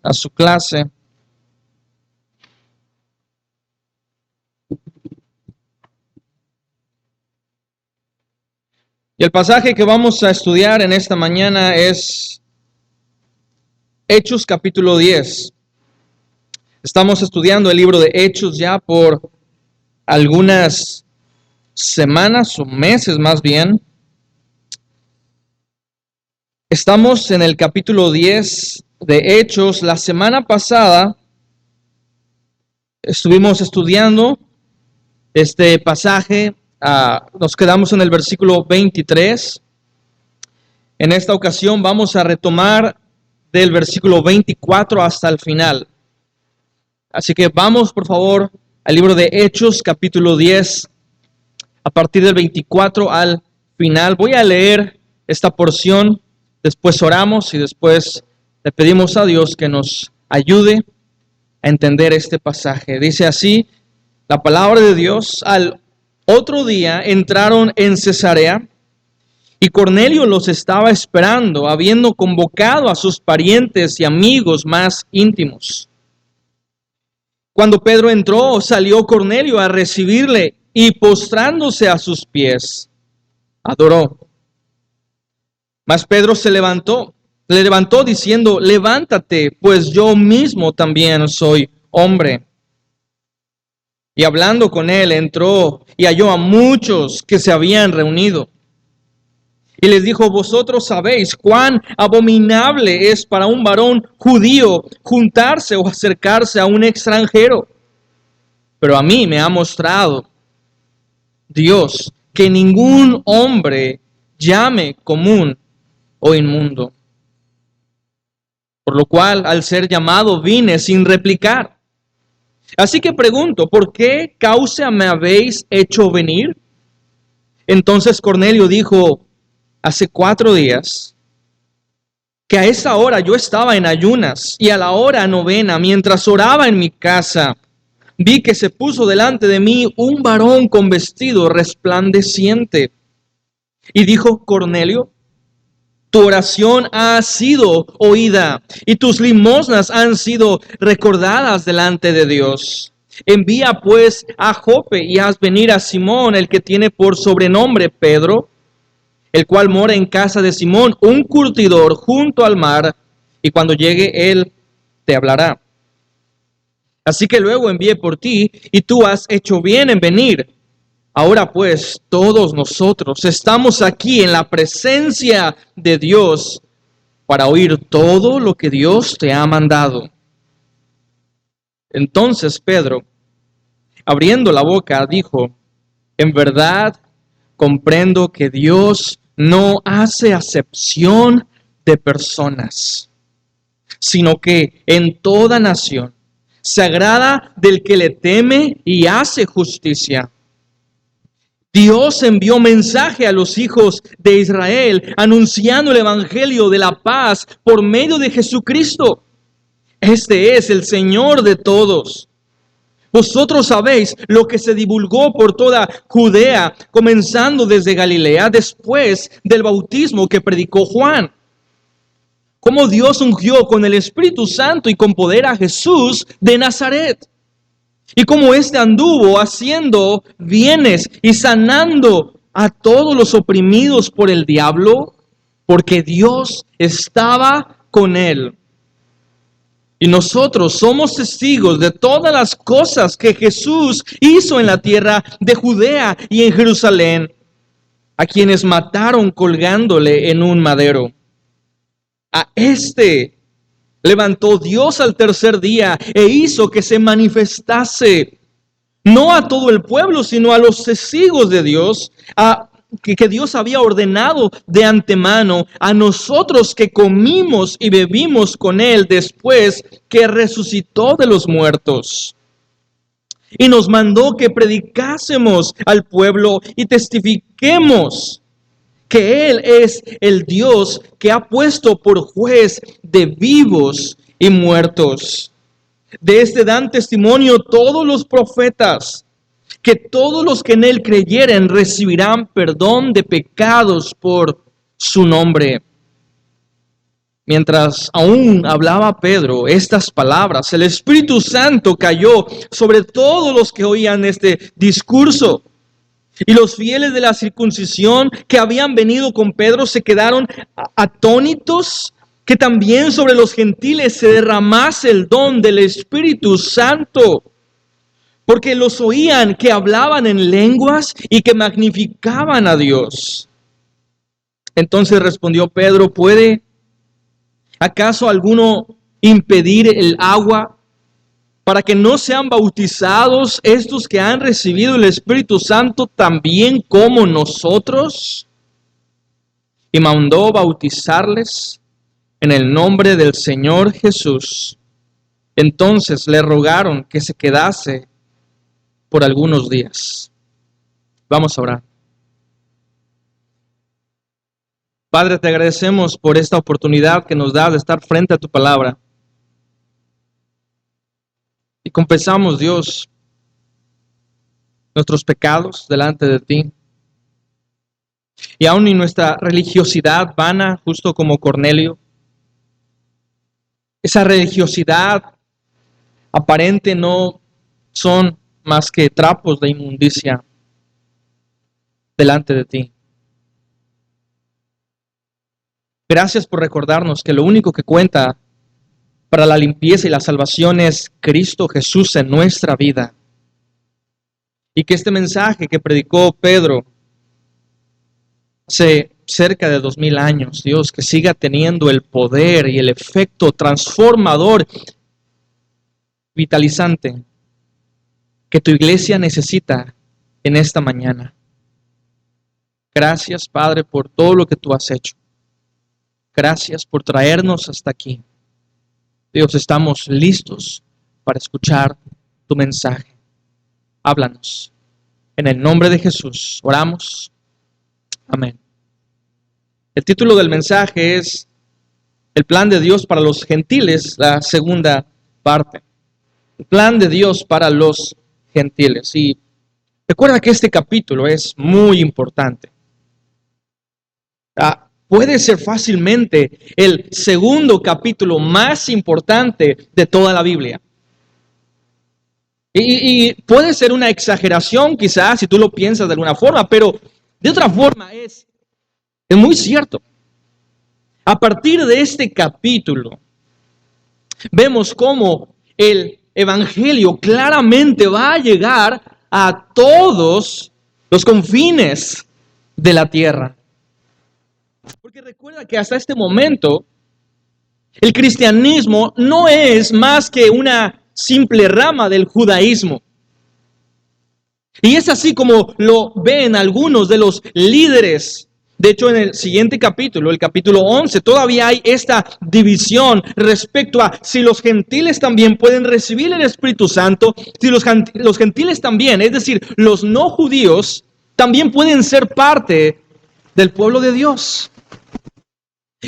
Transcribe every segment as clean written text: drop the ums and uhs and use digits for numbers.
a su clase. Y el pasaje que vamos a estudiar en esta mañana es Hechos capítulo 10. Estamos estudiando el libro de Hechos ya por algunas semanas o meses más bien. Estamos en el capítulo 10 de Hechos. La semana pasada estuvimos estudiando este pasaje. Nos quedamos en el versículo 23. En esta ocasión vamos a retomar del versículo 24 hasta el final. Así que vamos, por favor, al libro de Hechos, capítulo 10, a partir del 24 al final. Voy a leer esta porción, después oramos y después le pedimos a Dios que nos ayude a entender este pasaje. Dice así la palabra de Dios: al otro día entraron en Cesarea y Cornelio los estaba esperando, habiendo convocado a sus parientes y amigos más íntimos. Cuando Pedro entró, salió Cornelio a recibirle y postrándose a sus pies, adoró. Mas Pedro le levantó diciendo: levántate, pues yo mismo también soy hombre. Y hablando con él, entró y halló a muchos que se habían reunido. Y les dijo: vosotros sabéis cuán abominable es para un varón judío juntarse o acercarse a un extranjero. Pero a mí me ha mostrado Dios que ningún hombre llame común o inmundo. Por lo cual, al ser llamado, vine sin replicar. Así que pregunto: ¿por qué causa me habéis hecho venir? Entonces Cornelio dijo: hace 4 días, que a esa hora yo estaba en ayunas, y a la hora 9, mientras oraba en mi casa, vi que se puso delante de mí un varón con vestido resplandeciente. Y dijo Cornelio: tu oración ha sido oída, y tus limosnas han sido recordadas delante de Dios. Envía pues a Jope y haz venir a Simón, el que tiene por sobrenombre Pedro, el cual mora en casa de Simón, un curtidor junto al mar, y cuando llegue él te hablará. Así que luego envié por ti, y tú has hecho bien en venir. Ahora pues, todos nosotros estamos aquí en la presencia de Dios para oír todo lo que Dios te ha mandado. Entonces Pedro, abriendo la boca, dijo: en verdad comprendo que Dios no hace acepción de personas, sino que en toda nación se agrada del que le teme y hace justicia. Dios envió mensaje a los hijos de Israel, anunciando el evangelio de la paz por medio de Jesucristo. Este es el Señor de todos. Vosotros sabéis lo que se divulgó por toda Judea, comenzando desde Galilea, después del bautismo que predicó Juan. Cómo Dios ungió con el Espíritu Santo y con poder a Jesús de Nazaret. Y cómo éste anduvo haciendo bienes y sanando a todos los oprimidos por el diablo, porque Dios estaba con él. Y nosotros somos testigos de todas las cosas que Jesús hizo en la tierra de Judea y en Jerusalén, a quienes mataron colgándole en un madero. A este levantó Dios al tercer día e hizo que se manifestase, no a todo el pueblo, sino a los testigos de Dios, que Dios había ordenado de antemano, a nosotros que comimos y bebimos con él después que resucitó de los muertos. Y nos mandó que predicásemos al pueblo y testifiquemos que él es el Dios que ha puesto por juez de vivos y muertos. De este dan testimonio todos los profetas, que todos los que en él creyeren recibirán perdón de pecados por su nombre. mientras aún hablaba Pedro estas palabras, el Espíritu Santo cayó sobre todos los que oían este discurso. Y los fieles de la circuncisión que habían venido con Pedro se quedaron atónitos que también sobre los gentiles se derramase el don del Espíritu Santo, porque los oían que hablaban en lenguas y que magnificaban a Dios. Entonces respondió Pedro: ¿puede acaso alguno impedir el agua para que no sean bautizados estos que han recibido el Espíritu Santo también como nosotros? Y mandó bautizarles en el nombre del Señor Jesús. Entonces le rogaron que se quedase por algunos días. Vamos a orar. Padre, te agradecemos por esta oportunidad que nos das de estar frente a tu palabra. Y confesamos, Dios, nuestros pecados delante de ti. Y aun en nuestra religiosidad vana, justo como Cornelio, esa religiosidad aparente no son más que trapos de inmundicia delante de ti. Gracias por recordarnos que lo único que cuenta para la limpieza y la salvación es Cristo Jesús en nuestra vida. Y que este mensaje que predicó Pedro hace cerca de 2000 años, Dios, que siga teniendo el poder y el efecto transformador, vitalizante, que tu iglesia necesita en esta mañana. Gracias, Padre, por todo lo que tú has hecho. Gracias por traernos hasta aquí. Dios, estamos listos para escuchar tu mensaje. Háblanos. En el nombre de Jesús oramos. Amén. El título del mensaje es El plan de Dios para los gentiles, la segunda parte. El plan de Dios para los gentiles. Y recuerda que este capítulo es muy importante. Puede ser fácilmente el segundo capítulo más importante de toda la Biblia. Y puede ser una exageración quizás si tú lo piensas de alguna forma, pero de otra forma es muy cierto. A partir de este capítulo vemos cómo el Evangelio claramente va a llegar a todos los confines de la tierra. Porque recuerda que hasta este momento el cristianismo no es más que una simple rama del judaísmo. Y es así como lo ven algunos de los líderes. De hecho, en el siguiente capítulo, el capítulo 11, todavía hay esta división respecto a si los gentiles también pueden recibir el Espíritu Santo, si los gentiles también, es decir, los no judíos, también pueden ser parte del pueblo de Dios.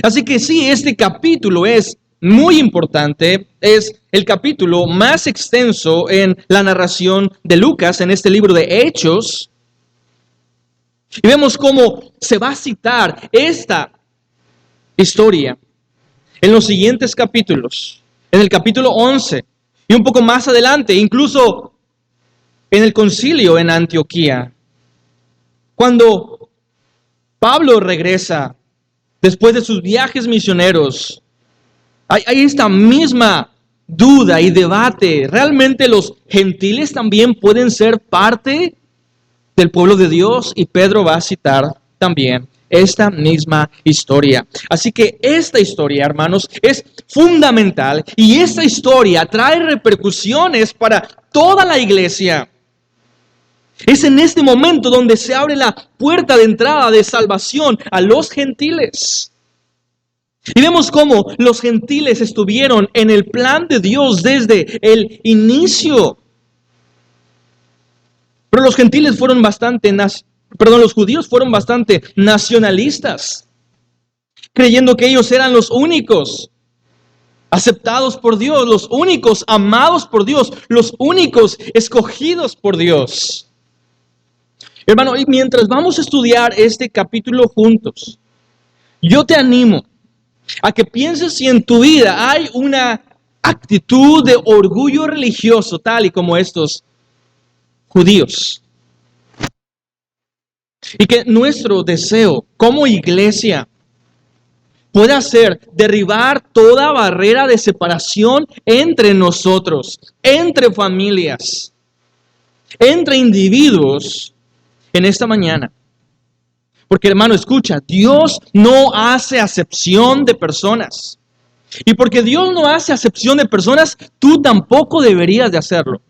Así que sí, este capítulo es muy importante, es el capítulo más extenso en la narración de Lucas, en este libro de Hechos. Y vemos cómo se va a citar esta historia en los siguientes capítulos, en el capítulo 11 y un poco más adelante, incluso en el concilio en Antioquía. Cuando Pablo regresa después de sus viajes misioneros, hay esta misma duda y debate. ¿Realmente los gentiles también pueden ser parte del pueblo de Dios? Y Pedro va a citar también esta misma historia. Así que esta historia, hermanos, es fundamental y esta historia trae repercusiones para toda la iglesia. Es en este momento donde se abre la puerta de entrada de salvación a los gentiles. Y vemos cómo los gentiles estuvieron en el plan de Dios desde el inicio. Pero los gentiles fueron los judíos fueron bastante nacionalistas, creyendo que ellos eran los únicos aceptados por Dios, los únicos amados por Dios, los únicos escogidos por Dios. Hermano, y mientras vamos a estudiar este capítulo juntos, yo te animo a que pienses si en tu vida hay una actitud de orgullo religioso, tal y como estos judíos. Y que nuestro deseo como iglesia pueda ser derribar toda barrera de separación entre nosotros, entre familias, entre individuos en esta mañana. Porque hermano, escucha, Dios no hace acepción de personas. Y porque Dios no hace acepción de personas, tú tampoco deberías de hacerlo.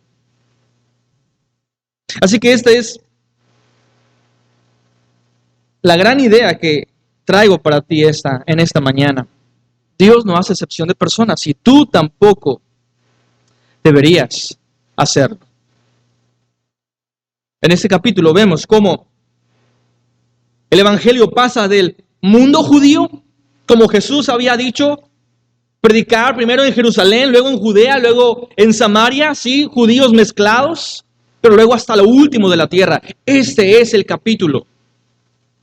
Así que esta es la gran idea que traigo para ti en esta mañana. Dios no hace excepción de personas y tú tampoco deberías hacerlo. En este capítulo vemos cómo el evangelio pasa del mundo judío, como Jesús había dicho, predicar primero en Jerusalén, luego en Judea, luego en Samaria, sí, judíos mezclados, pero luego hasta lo último de la tierra. Este es el capítulo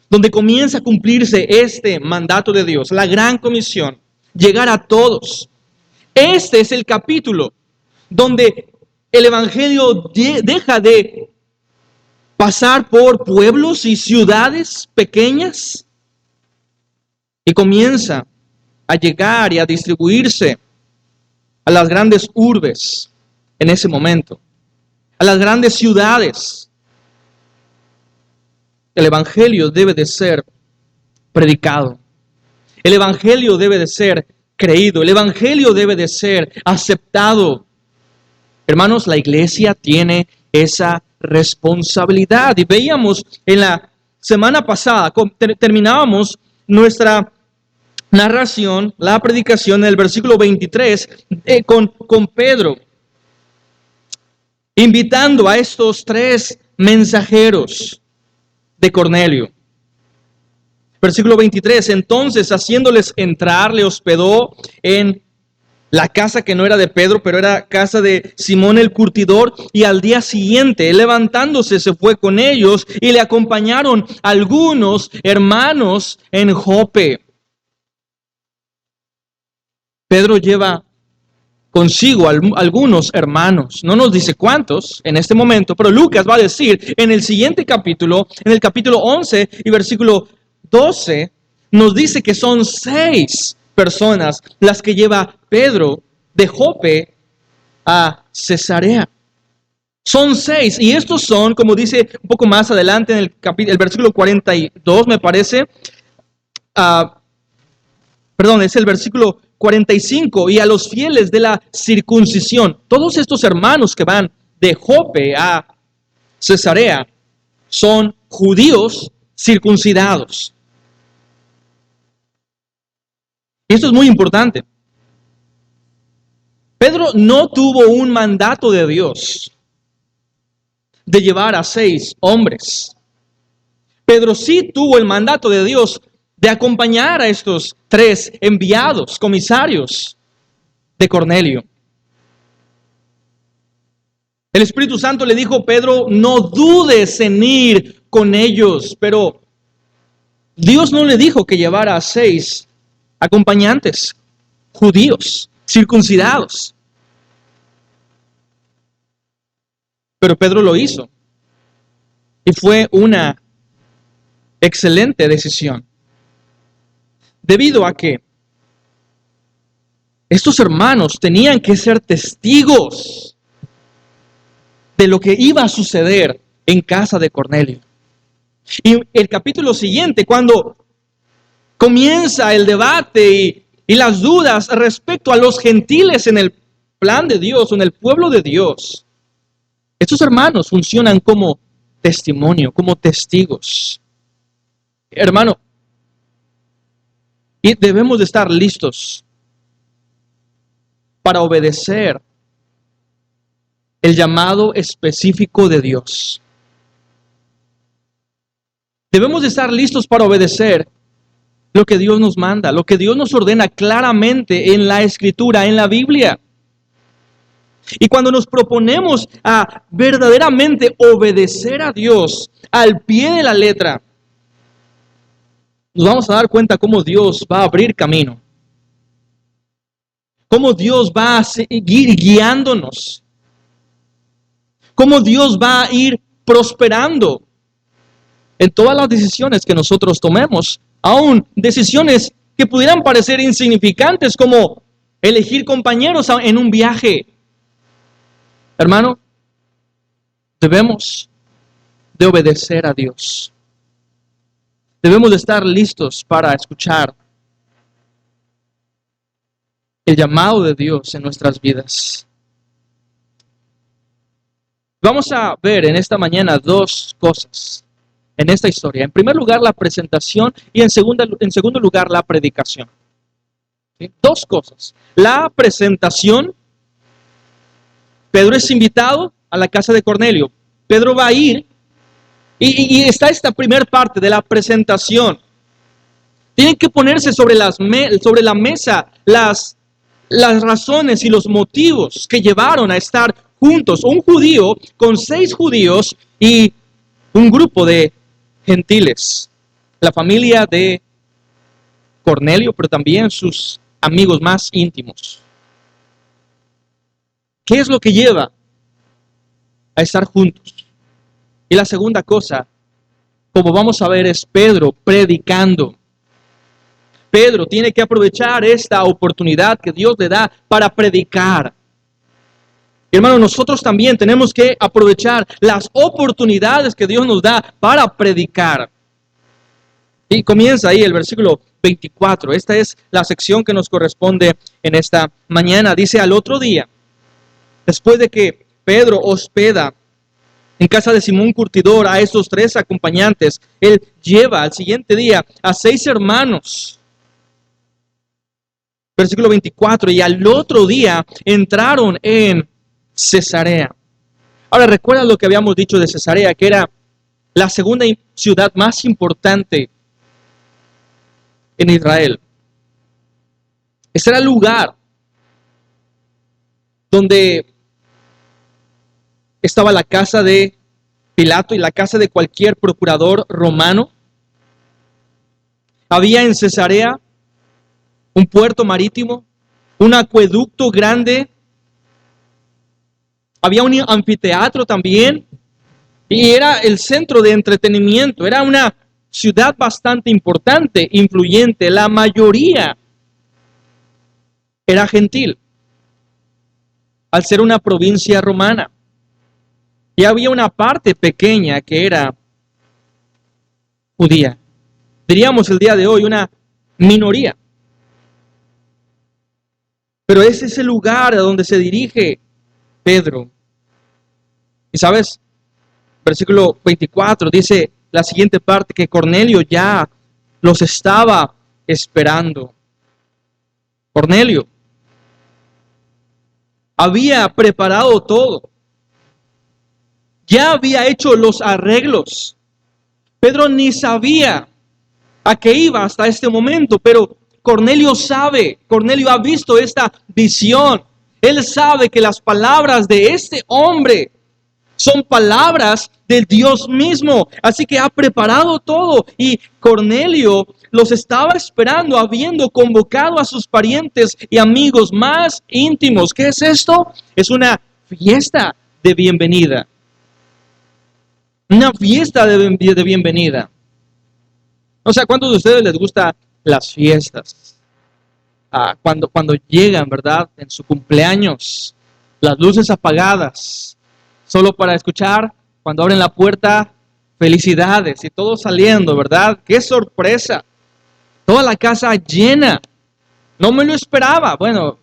donde comienza a cumplirse este mandato de Dios, la gran comisión, llegar a todos. Este es el capítulo donde el evangelio deja de pasar por pueblos y ciudades pequeñas y comienza a llegar y a distribuirse a las grandes urbes en ese momento, a las grandes ciudades. El evangelio debe de ser predicado. El evangelio debe de ser creído. El evangelio debe de ser aceptado. Hermanos, la iglesia tiene esa responsabilidad. Y veíamos en la semana pasada, terminábamos nuestra narración, la predicación en el versículo 23, con Pedro, invitando a estos 3 mensajeros de Cornelio. Versículo 23, entonces haciéndoles entrar, le hospedó en la casa que no era de Pedro, pero era casa de Simón el curtidor, y al día siguiente, levantándose, se fue con ellos, y le acompañaron algunos hermanos en Jope. Pedro lleva consigo algunos hermanos, no nos dice cuántos en este momento, pero Lucas va a decir en el siguiente capítulo, en el capítulo 11 y versículo 12, nos dice que son 6 personas las que lleva Pedro de Jope a Cesarea. Son 6, y estos son, como dice un poco más adelante en el versículo 42, me parece, es el versículo 45, y a los fieles de la circuncisión. Todos estos hermanos que van de Jope a Cesarea son judíos circuncidados. Y esto es muy importante. Pedro no tuvo un mandato de Dios de llevar a 6 hombres. Pedro sí tuvo el mandato de Dios de acompañar a estos 3 enviados, comisarios de Cornelio. El Espíritu Santo le dijo a Pedro, no dudes en ir con ellos, pero Dios no le dijo que llevara a 6 acompañantes judíos, circuncidados. Pero Pedro lo hizo. Y fue una excelente decisión. Debido a que estos hermanos tenían que ser testigos de lo que iba a suceder en casa de Cornelio. Y el capítulo siguiente, cuando comienza el debate y las dudas respecto a los gentiles en el plan de Dios, en el pueblo de Dios, estos hermanos funcionan como testimonio, como testigos. Hermano, y debemos de estar listos para obedecer el llamado específico de Dios. Debemos de estar listos para obedecer lo que Dios nos manda, lo que Dios nos ordena claramente en la Escritura, en la Biblia. Y cuando nos proponemos a verdaderamente obedecer a Dios al pie de la letra, nos vamos a dar cuenta cómo Dios va a abrir camino. cómo Dios va a seguir guiándonos, cómo Dios va a ir prosperando en todas las decisiones que nosotros tomemos, aún decisiones que pudieran parecer insignificantes como elegir compañeros en un viaje. Hermano, debemos de obedecer a Dios. Debemos de estar listos para escuchar el llamado de Dios en nuestras vidas. Vamos a ver en esta mañana dos cosas en esta historia. En primer lugar, la presentación y en segundo lugar, la predicación. ¿Sí? Dos cosas. La presentación. Pedro es invitado a la casa de Cornelio. Pedro va a ir y está esta primera parte de la presentación. Tienen que ponerse sobre la mesa las razones y los motivos que llevaron a estar juntos. Un judío con 6 judíos y un grupo de gentiles. La familia de Cornelio, pero también sus amigos más íntimos. ¿Qué es lo que lleva a estar juntos? Y la segunda cosa, como vamos a ver, es Pedro predicando. Pedro tiene que aprovechar esta oportunidad que Dios le da para predicar. Hermano, nosotros también tenemos que aprovechar las oportunidades que Dios nos da para predicar. Y comienza ahí el versículo 24. Esta es la sección que nos corresponde en esta mañana. Dice: al otro día, después de que Pedro hospeda en casa de Simón Curtidor a esos 3 acompañantes, él lleva al siguiente día a 6 hermanos. Versículo 24, y al otro día entraron en Cesarea. Ahora, recuerda lo que habíamos dicho de Cesarea, que era la segunda ciudad más importante en Israel. Ese era el lugar donde estaba la casa de Pilato y la casa de cualquier procurador romano. Había en Cesarea un puerto marítimo, un acueducto grande, había un anfiteatro también, y era el centro de entretenimiento. Era una ciudad bastante importante, influyente. La mayoría era gentil, al ser una provincia romana. Y había una parte pequeña que era judía. Diríamos el día de hoy una minoría. Pero ese es el lugar a donde se dirige Pedro. Y sabes, versículo 24 dice la siguiente parte, que Cornelio ya los estaba esperando. Cornelio había preparado todo. Ya había hecho los arreglos. Pedro ni sabía a qué iba hasta este momento, pero Cornelio sabe. Cornelio ha visto esta visión. Él sabe que las palabras de este hombre son palabras del Dios mismo. Así que ha preparado todo. Y Cornelio los estaba esperando, habiendo convocado a sus parientes y amigos más íntimos. ¿Qué es esto? Es una fiesta de bienvenida. Una fiesta de bienvenida. O sea, ¿cuántos de ustedes les gustan las fiestas? Cuando llegan, ¿verdad? En su cumpleaños, las luces apagadas, solo para escuchar, cuando abren la puerta, felicidades y todo saliendo, ¿verdad? ¡Qué sorpresa! Toda la casa llena. No me lo esperaba. Bueno,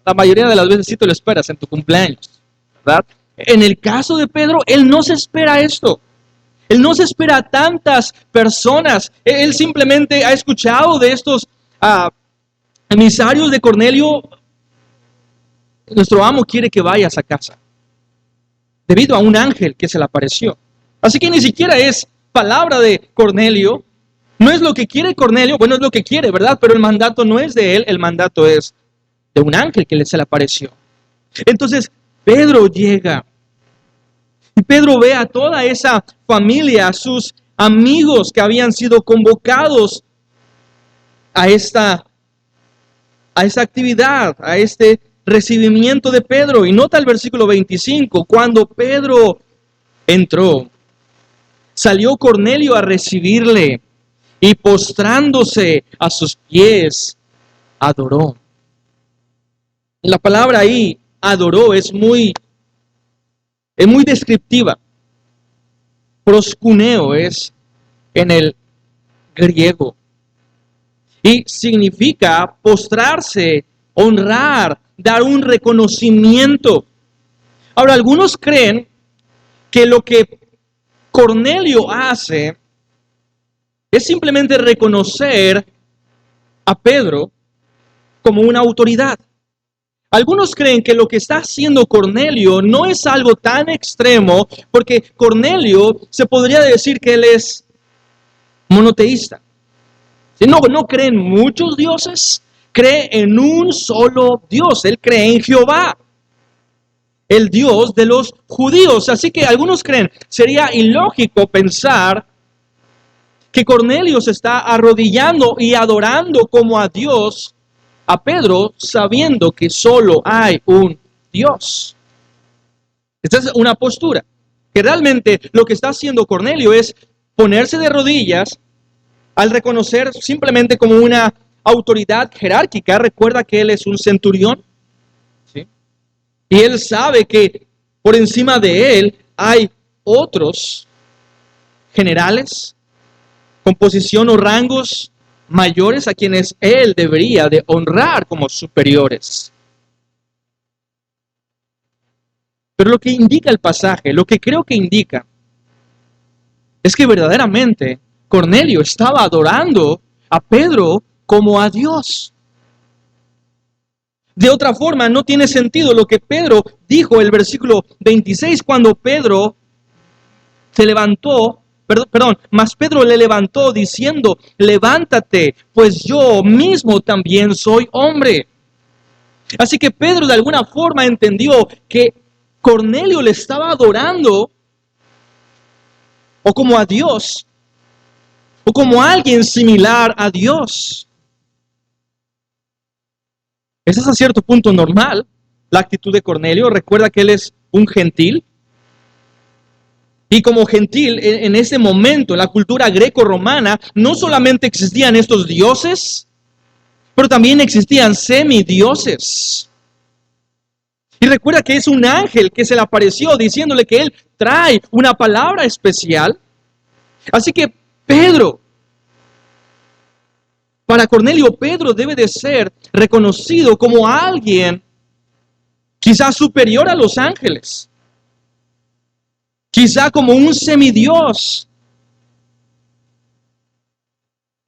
la mayoría de las veces sí te lo esperas en tu cumpleaños, ¿verdad? En el caso de Pedro, él no se espera esto. Él no se espera a tantas personas. Él simplemente ha escuchado de estos emisarios de Cornelio. Nuestro amo quiere que vayas a casa, debido a un ángel que se le apareció. Así que ni siquiera es palabra de Cornelio. No es lo que quiere Cornelio. Bueno, es lo que quiere, ¿verdad? Pero el mandato no es de él. El mandato es de un ángel que se le apareció. Entonces, Pedro llega. Y Pedro ve a toda esa familia, a sus amigos que habían sido convocados a esta a esa actividad, a este recibimiento de Pedro. Y nota el versículo 25, cuando Pedro entró, salió Cornelio a recibirle y postrándose a sus pies, adoró. La palabra ahí, adoró, es muy descriptiva. Proskuneo es en el griego. Y significa postrarse, honrar, dar un reconocimiento. Ahora, algunos creen que lo que Cornelio hace es simplemente reconocer a Pedro como una autoridad. Algunos creen que lo que está haciendo Cornelio no es algo tan extremo, porque Cornelio se podría decir que él es monoteísta. No cree en muchos dioses, cree en un solo Dios. Él cree en Jehová, el Dios de los judíos. Así que algunos creen, sería ilógico pensar que Cornelio se está arrodillando y adorando como a Dios a Pedro, sabiendo que solo hay un Dios. Esta es una postura, que realmente lo que está haciendo Cornelio es ponerse de rodillas al reconocer simplemente como una autoridad jerárquica. Recuerda que él es un centurión, ¿sí? Y él sabe que por encima de él hay otros generales con posición o rangos mayores a quienes él debería de honrar como superiores. Pero lo que indica el pasaje, lo que creo que indica, es que verdaderamente Cornelio estaba adorando a Pedro como a Dios. De otra forma, no tiene sentido lo que Pedro dijo en el versículo 26, cuando Pedro se levantó, mas Pedro le levantó diciendo, levántate, pues yo mismo también soy hombre. Así que Pedro de alguna forma entendió que Cornelio le estaba adorando o como a Dios, o como alguien similar a Dios. Es hasta cierto punto normal la actitud de Cornelio. Recuerda que él es un gentil. Y como gentil, en ese momento, en la cultura greco-romana, no solamente existían estos dioses, pero también existían semidioses. Y recuerda que es un ángel que se le apareció diciéndole que él trae una palabra especial. Así que para Cornelio, Pedro debe de ser reconocido como alguien quizás superior a los ángeles. Quizá como un semidios.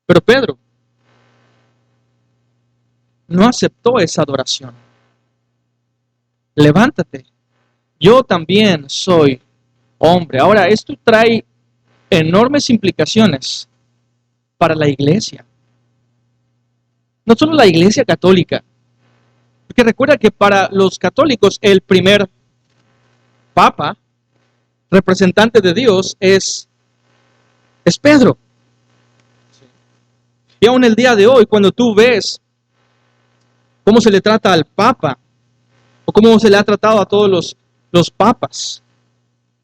Pero Pedro no aceptó esa adoración. Levántate, yo también soy hombre. Ahora, esto trae enormes implicaciones para la iglesia. No solo la iglesia católica, porque recuerda que para los católicos el primer papa, representante de Dios, es Pedro. Y aún el día de hoy, cuando tú ves cómo se le trata al papa, o cómo se le ha tratado a todos los papas,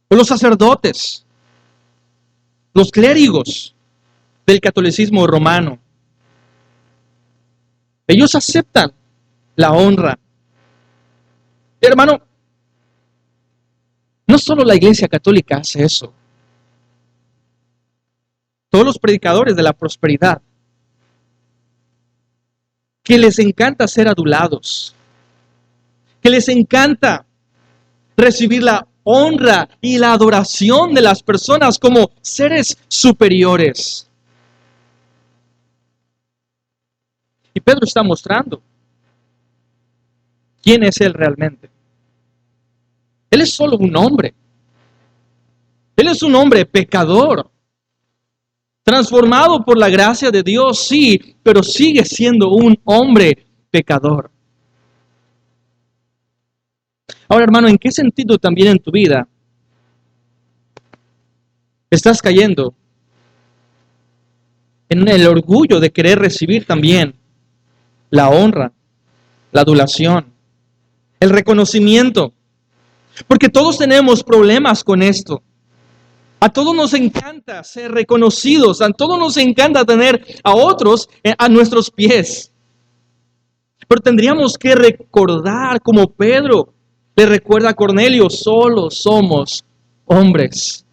o los sacerdotes, los clérigos del catolicismo romano, ellos aceptan la honra. Hermano, no solo la iglesia católica hace eso. Todos los predicadores de la prosperidad, que les encanta ser adulados, que les encanta recibir la honra y la adoración de las personas como seres superiores. Y Pedro está mostrando quién es él realmente. Él es solo un hombre. Él es un hombre pecador, transformado por la gracia de Dios, sí, pero sigue siendo un hombre pecador. Ahora, hermano, ¿en qué sentido también en tu vida estás cayendo en el orgullo de querer recibir también la honra la adulación, el reconocimiento. Porque todos tenemos problemas con esto. A todos nos encanta ser reconocidos, a todos nos encanta tener a otros a nuestros pies. Pero tendríamos que recordar, como Pedro le recuerda a Cornelio, solo somos hombres.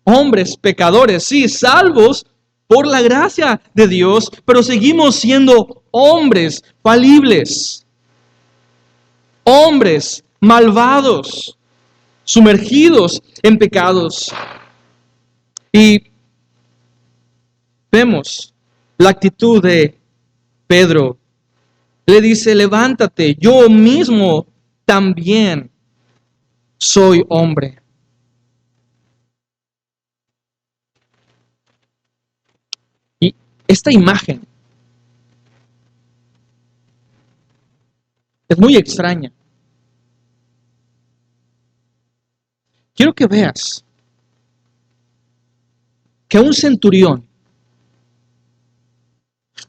Hombres pecadores, sí, salvos por la gracia de Dios, pero seguimos siendo hombres falibles. Hombres malvados, sumergidos en pecados. Y vemos la actitud de Pedro. Le dice, levántate, yo mismo también soy hombre. Y esta imagen es muy extraña. Quiero que veas que un centurión,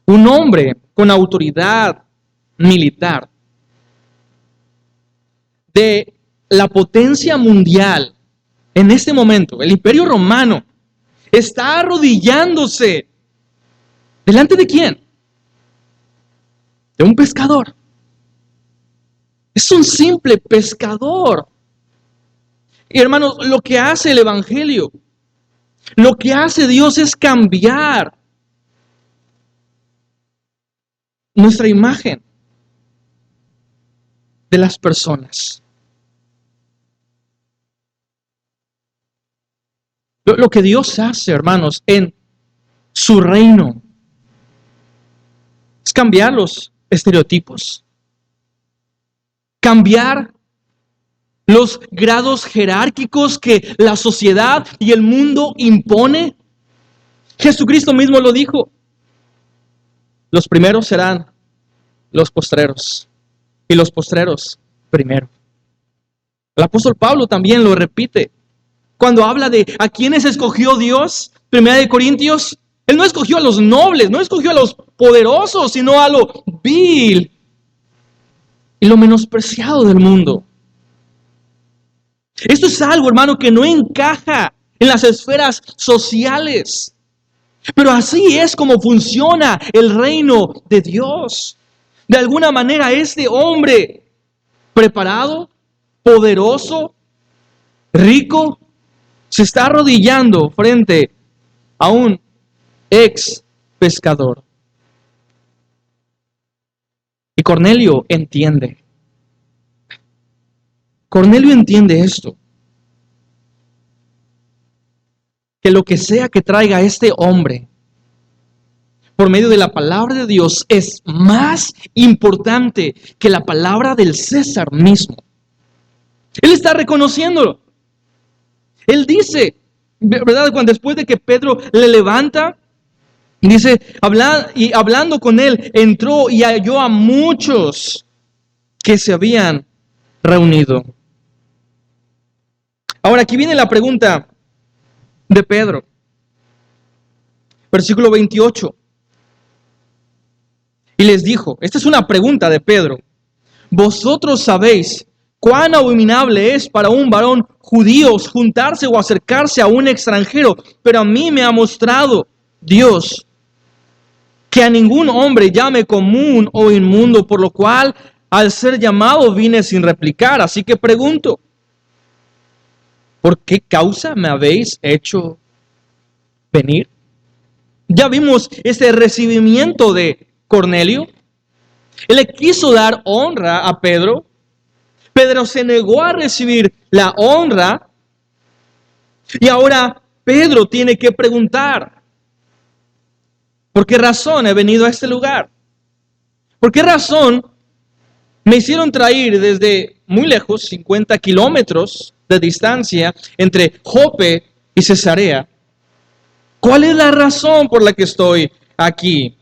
un hombre con autoridad militar de la potencia mundial en este momento, el Imperio Romano, está arrodillándose ¿delante de quién? De un pescador. Es un simple pescador. Y hermanos, lo que hace el Evangelio, lo que hace Dios es cambiar nuestra imagen de las personas. Lo que Dios hace, hermanos, en su reino es cambiar los estereotipos, cambiar los grados jerárquicos que la sociedad y el mundo impone. Jesucristo mismo lo dijo. Los primeros serán los postreros y los postreros primero. El apóstol Pablo también lo repite. Cuando habla de a quienes escogió Dios, 1 Corintios, Él no escogió a los nobles, no escogió a los poderosos, sino a lo vil y lo menospreciado del mundo. Esto es algo, hermano, que no encaja en las esferas sociales. Pero así es como funciona el reino de Dios. De alguna manera, este hombre preparado, poderoso, rico, se está arrodillando frente a un ex pescador. Y Cornelio entiende. Cornelio entiende esto. Que lo que sea que traiga este hombre por medio de la palabra de Dios es más importante que la palabra del César mismo. Él está reconociéndolo. Él dice, ¿verdad? Cuando después de que Pedro le levanta, dice, hablando con él, entró y halló a muchos que se habían reunido. Ahora aquí viene la pregunta de Pedro. Versículo 28. Y les dijo, esta es una pregunta de Pedro. Vosotros sabéis cuán abominable es para un varón judío juntarse o acercarse a un extranjero, pero a mí me ha mostrado Dios que a ningún hombre llame común o inmundo, por lo cual al ser llamado vine sin replicar. Así que pregunto, ¿por qué causa me habéis hecho venir? Ya vimos este recibimiento de Cornelio. Él le quiso dar honra a Pedro. Pedro se negó a recibir la honra. Y ahora Pedro tiene que preguntar, ¿por qué razón he venido a este lugar? ¿Por qué razón me hicieron traer desde muy lejos, 50 kilómetros de distancia, entre Jope y Cesarea? ¿Cuál es la razón por la que estoy aquí?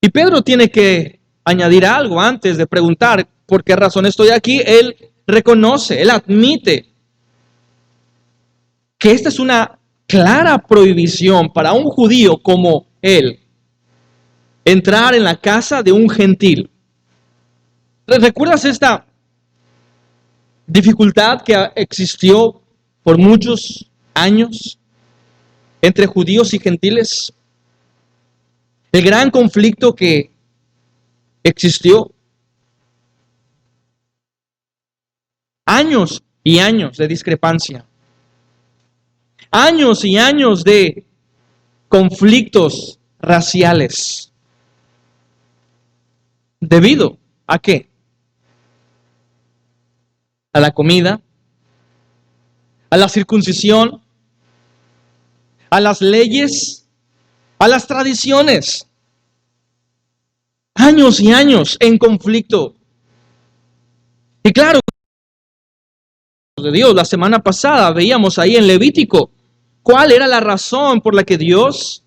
Y Pedro tiene que añadir algo antes de preguntar por qué razón estoy aquí. Él reconoce, él admite que esta es una clara prohibición para un judío como él. entrar en la casa de un gentil. ¿Recuerdas esta dificultad que existió por muchos años entre judíos y gentiles? El gran conflicto que existió. Años y años de discrepancia. Años y años de conflictos raciales. ¿Debido a qué? A la comida, a la circuncisión, a las leyes, a las tradiciones. Años y años en conflicto. Y claro, de Dios, la semana pasada veíamos ahí en Levítico cuál era la razón por la que Dios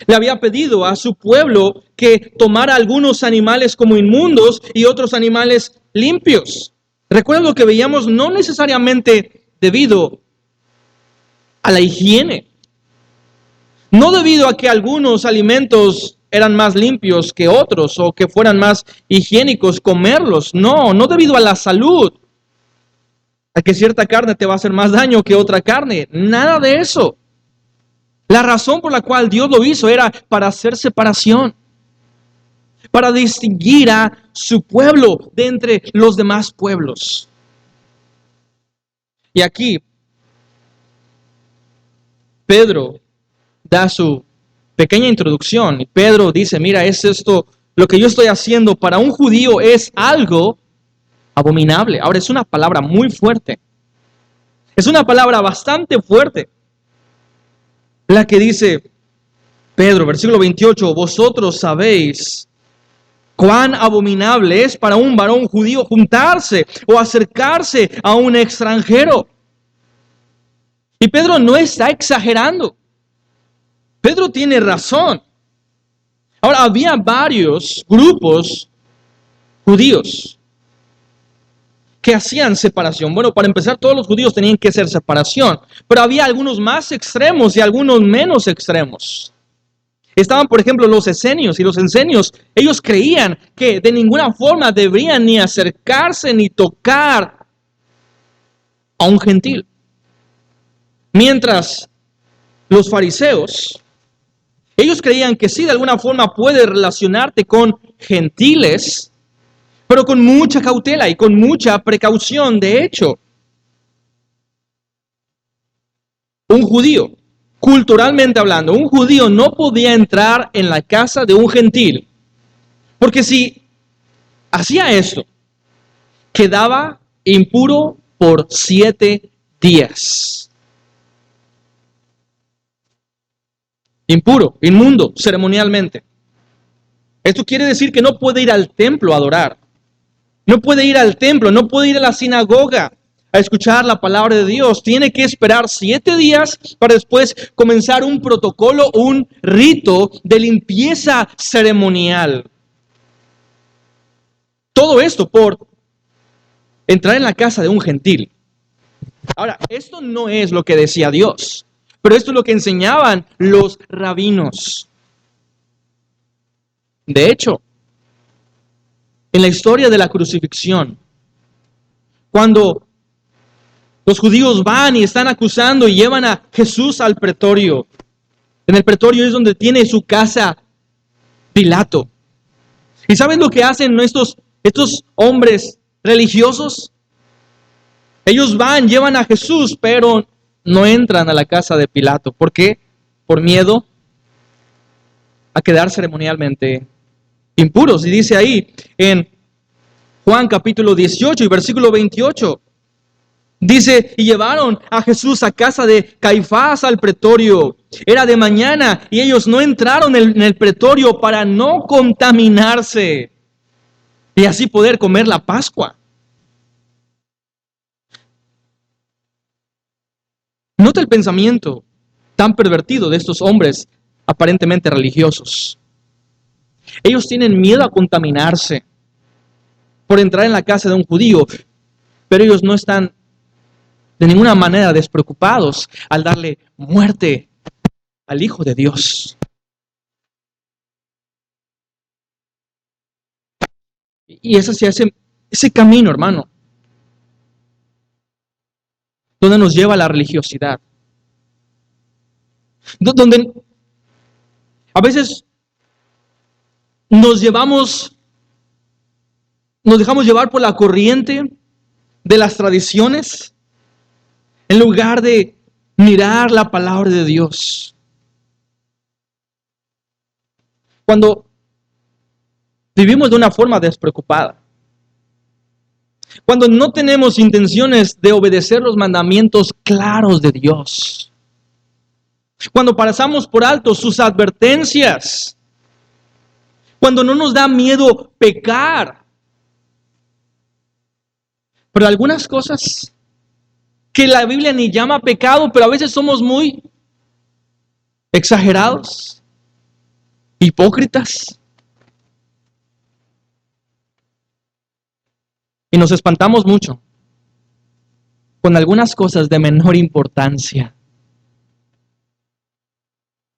le había pedido a su pueblo que tomara algunos animales como inmundos y otros animales limpios. Recuerda lo que veíamos, no necesariamente debido a la higiene, no debido a que algunos alimentos eran más limpios que otros o que fueran más higiénicos comerlos, no debido a la salud, a que cierta carne te va a hacer más daño que otra carne, nada de eso. La razón por la cual Dios lo hizo era para hacer separación, para distinguir a su pueblo de entre los demás pueblos. Y aquí Pedro da su pequeña introducción y Pedro dice, mira, es esto, lo que yo estoy haciendo para un judío es algo abominable. Ahora es una palabra muy fuerte. Es una palabra bastante fuerte. La que dice Pedro, versículo 28, vosotros sabéis cuán abominable es para un varón judío juntarse o acercarse a un extranjero. Y Pedro no está exagerando. Pedro tiene razón. Ahora, había varios grupos judíos que hacían separación. Bueno, para empezar, todos los judíos tenían que hacer separación, pero había algunos más extremos y algunos menos extremos. Estaban, por ejemplo, los esenios, y los esenios, ellos creían que de ninguna forma deberían ni acercarse ni tocar a un gentil. Mientras los fariseos, ellos creían que sí, de alguna forma puedes relacionarte con gentiles, pero con mucha cautela y con mucha precaución. De hecho, un judío, culturalmente hablando, un judío no podía entrar en la casa de un gentil, porque si hacía esto, quedaba impuro por 7 días. Impuro, inmundo, ceremonialmente. Esto quiere decir que no puede ir al templo a adorar. No puede ir al templo, no puede ir a la sinagoga a escuchar la palabra de Dios. Tiene que esperar 7 días para después comenzar un protocolo, un rito de limpieza ceremonial. Todo esto por entrar en la casa de un gentil. Ahora, esto no es lo que decía Dios, pero esto es lo que enseñaban los rabinos. De hecho, en la historia de la crucifixión, cuando los judíos van y están acusando y llevan a Jesús al pretorio, en el pretorio es donde tiene su casa Pilato. ¿Y saben lo que hacen estos hombres religiosos? Ellos van, llevan a Jesús, pero no entran a la casa de Pilato. ¿Por qué? Por miedo a quedar ceremonialmente impuros. Y dice ahí en Juan capítulo 18 y versículo 28, dice, y llevaron a Jesús a casa de Caifás al pretorio. Era de mañana y ellos no entraron en el pretorio para no contaminarse y así poder comer la Pascua. Nota el pensamiento tan pervertido de estos hombres aparentemente religiosos. Ellos tienen miedo a contaminarse por entrar en la casa de un judío, pero ellos no están de ninguna manera despreocupados al darle muerte al Hijo de Dios. Y es hacia ese camino, hermano, donde nos lleva la religiosidad. Donde a veces nos dejamos llevar por la corriente de las tradiciones, en lugar de mirar la palabra de Dios. Cuando vivimos de una forma despreocupada, cuando no tenemos intenciones de obedecer los mandamientos claros de Dios, cuando pasamos por alto sus advertencias, cuando no nos da miedo pecar, pero algunas cosas que la Biblia ni llama pecado, pero a veces somos muy exagerados, hipócritas, y nos espantamos mucho con algunas cosas de menor importancia.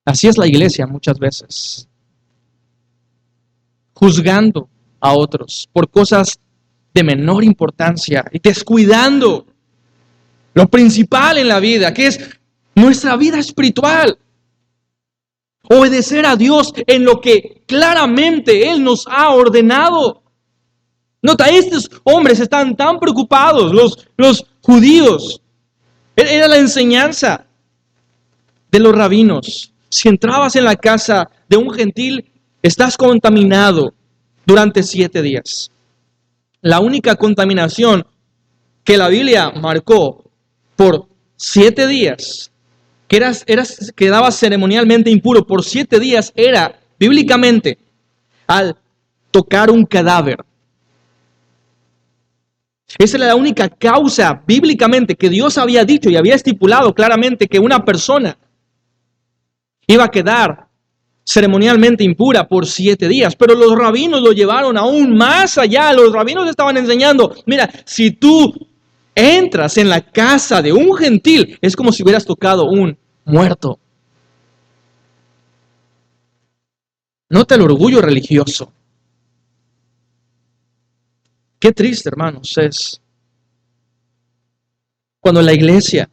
Así es la iglesia muchas veces, juzgando a otros por cosas de menor importancia y descuidando lo principal en la vida, que es nuestra vida espiritual. Obedecer a Dios en lo que claramente Él nos ha ordenado. Nota, estos hombres están tan preocupados, los judíos. Era la enseñanza de los rabinos. Si entrabas en la casa de un gentil, estás contaminado durante 7 días. La única contaminación que la Biblia marcó por 7 días, que quedaba ceremonialmente impuro por 7 días, era bíblicamente al tocar un cadáver. Esa era la única causa bíblicamente que Dios había dicho y había estipulado claramente que una persona iba a quedar ceremonialmente impura por 7 días. Pero los rabinos lo llevaron aún más allá. Los rabinos estaban enseñando, mira, si tú entras en la casa de un gentil, es como si hubieras tocado un muerto. Nota el orgullo religioso. Qué triste, hermanos, es cuando la iglesia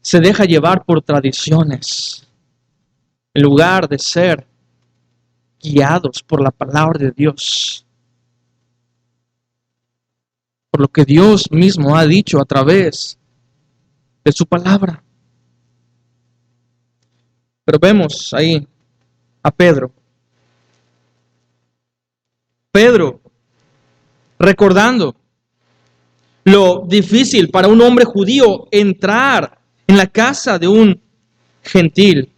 se deja llevar por tradiciones, en lugar de ser guiados por la palabra de Dios, por lo que Dios mismo ha dicho a través de su palabra. Pero vemos ahí a Pedro. Pedro, recordando lo difícil para un hombre judío entrar en la casa de un gentil.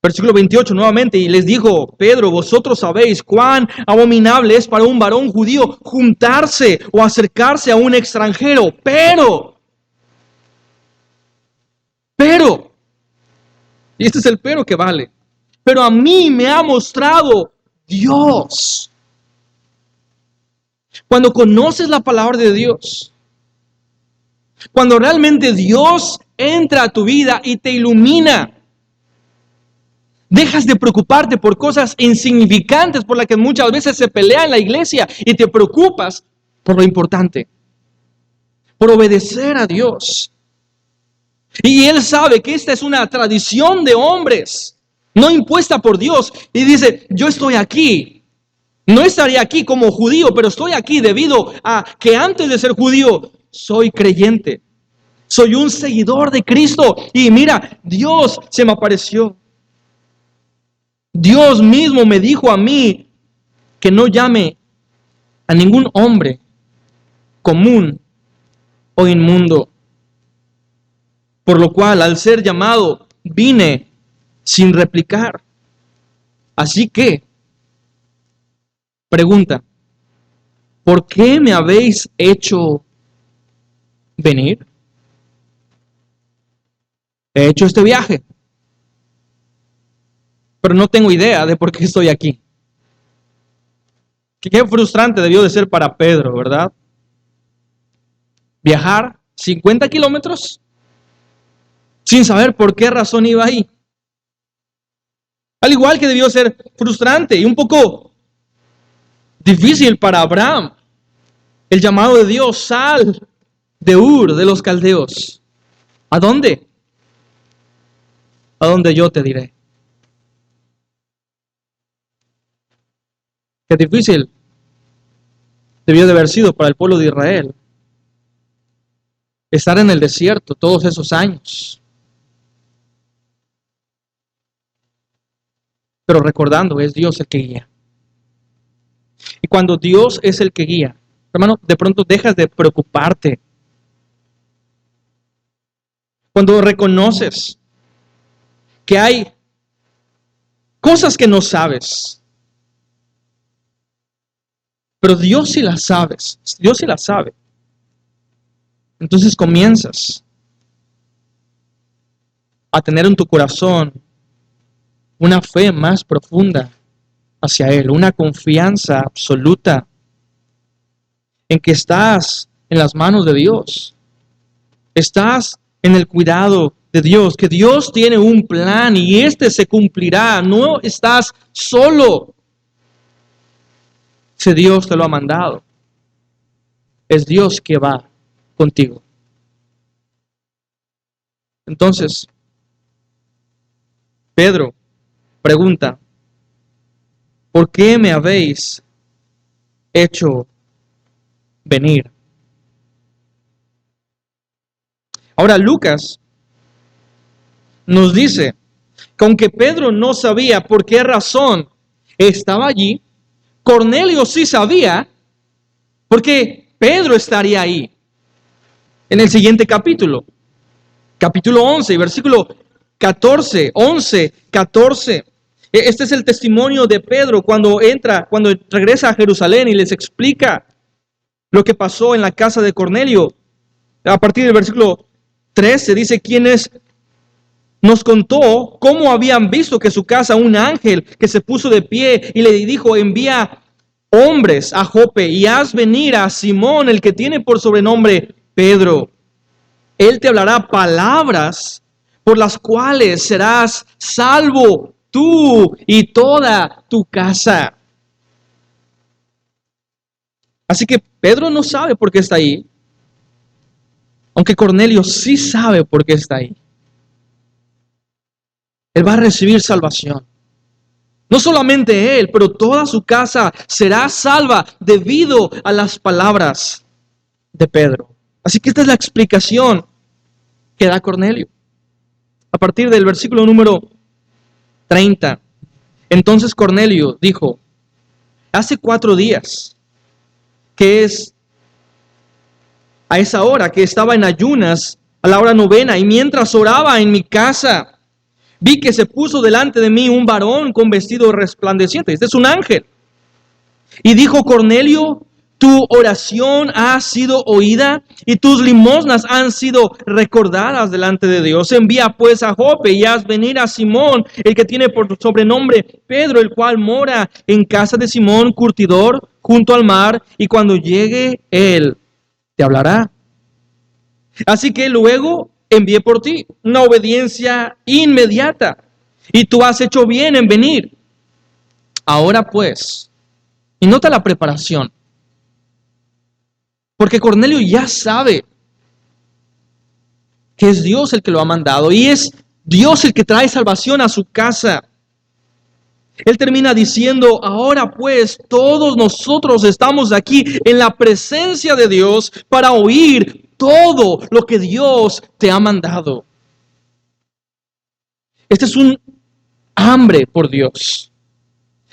Versículo 28 nuevamente, y les dijo Pedro, vosotros sabéis cuán abominable es para un varón judío juntarse o acercarse a un extranjero, pero, y este es el pero que vale, pero a mí me ha mostrado Dios. Cuando conoces la palabra de Dios, cuando realmente Dios entra a tu vida y te ilumina, dejas de preocuparte por cosas insignificantes por las que muchas veces se pelea en la iglesia y te preocupas por lo importante, por obedecer a Dios. Y Él sabe que esta es una tradición de hombres, no impuesta por Dios. Y dice, yo estoy aquí. No estaría aquí como judío, pero estoy aquí debido a que antes de ser judío soy creyente. Soy un seguidor de Cristo. Y mira, Dios se me apareció. Dios mismo me dijo a mí que no llame a ningún hombre común o inmundo. Por lo cual, al ser llamado, vine sin replicar. Así que, pregunta, ¿por qué me habéis hecho venir? He hecho este viaje, pero no tengo idea de por qué estoy aquí. Qué frustrante debió de ser para Pedro, ¿verdad? Viajar 50 kilómetros sin saber por qué razón iba ahí. Al igual que debió ser frustrante y un poco Difícil para Abraham. El llamado de Dios, sal de Ur, de los caldeos. ¿A dónde? A donde yo te diré. Qué difícil debió de haber sido para el pueblo de Israel estar en el desierto todos esos años. Pero recordando, es Dios el que guía. Y cuando Dios es el que guía, hermano, de pronto dejas de preocuparte. Cuando reconoces que hay cosas que no sabes, pero Dios sí las sabes, Dios sí las sabe. Entonces comienzas a tener en tu corazón una fe más profunda hacia Él, una confianza absoluta en que estás en las manos de Dios, estás en el cuidado de Dios, que Dios tiene un plan y este se cumplirá, no estás solo. Si Dios te lo ha mandado, es Dios que va contigo. Entonces, Pedro pregunta, ¿por qué me habéis hecho venir? Ahora Lucas nos dice que aunque Pedro no sabía por qué razón estaba allí, Cornelio sí sabía porque Pedro estaría ahí. En el siguiente capítulo, capítulo 11, versículo 14, 11, 14. Este es el testimonio de Pedro cuando regresa a Jerusalén y les explica lo que pasó en la casa de Cornelio. A partir del versículo 13 dice, quienes nos contó cómo habían visto que su casa un ángel que se puso de pie y le dijo, envía hombres a Jope y haz venir a Simón, el que tiene por sobrenombre Pedro. Él te hablará palabras por las cuales serás salvo tú y toda tu casa. Así que Pedro no sabe por qué está ahí, aunque Cornelio sí sabe por qué está ahí. Él va a recibir salvación. No solamente él, pero toda su casa será salva debido a las palabras de Pedro. Así que esta es la explicación que da Cornelio. A partir del versículo número 30. Entonces Cornelio dijo, hace 4 días, que es a esa hora que estaba en ayunas, a la hora novena, y mientras oraba en mi casa, vi que se puso delante de mí un varón con vestido resplandeciente. Este es un ángel. Y dijo, Cornelio, tu oración ha sido oída y tus limosnas han sido recordadas delante de Dios. Envía pues a Jope y haz venir a Simón, el que tiene por sobrenombre Pedro, el cual mora en casa de Simón, curtidor, junto al mar, y cuando llegue él, te hablará. Así que luego envié por ti una obediencia inmediata, y tú has hecho bien en venir. Ahora pues, y nota la preparación, porque Cornelio ya sabe que es Dios el que lo ha mandado y es Dios el que trae salvación a su casa. Él termina diciendo, ahora pues todos nosotros estamos aquí en la presencia de Dios para oír todo lo que Dios te ha mandado. Este es un hambre por Dios.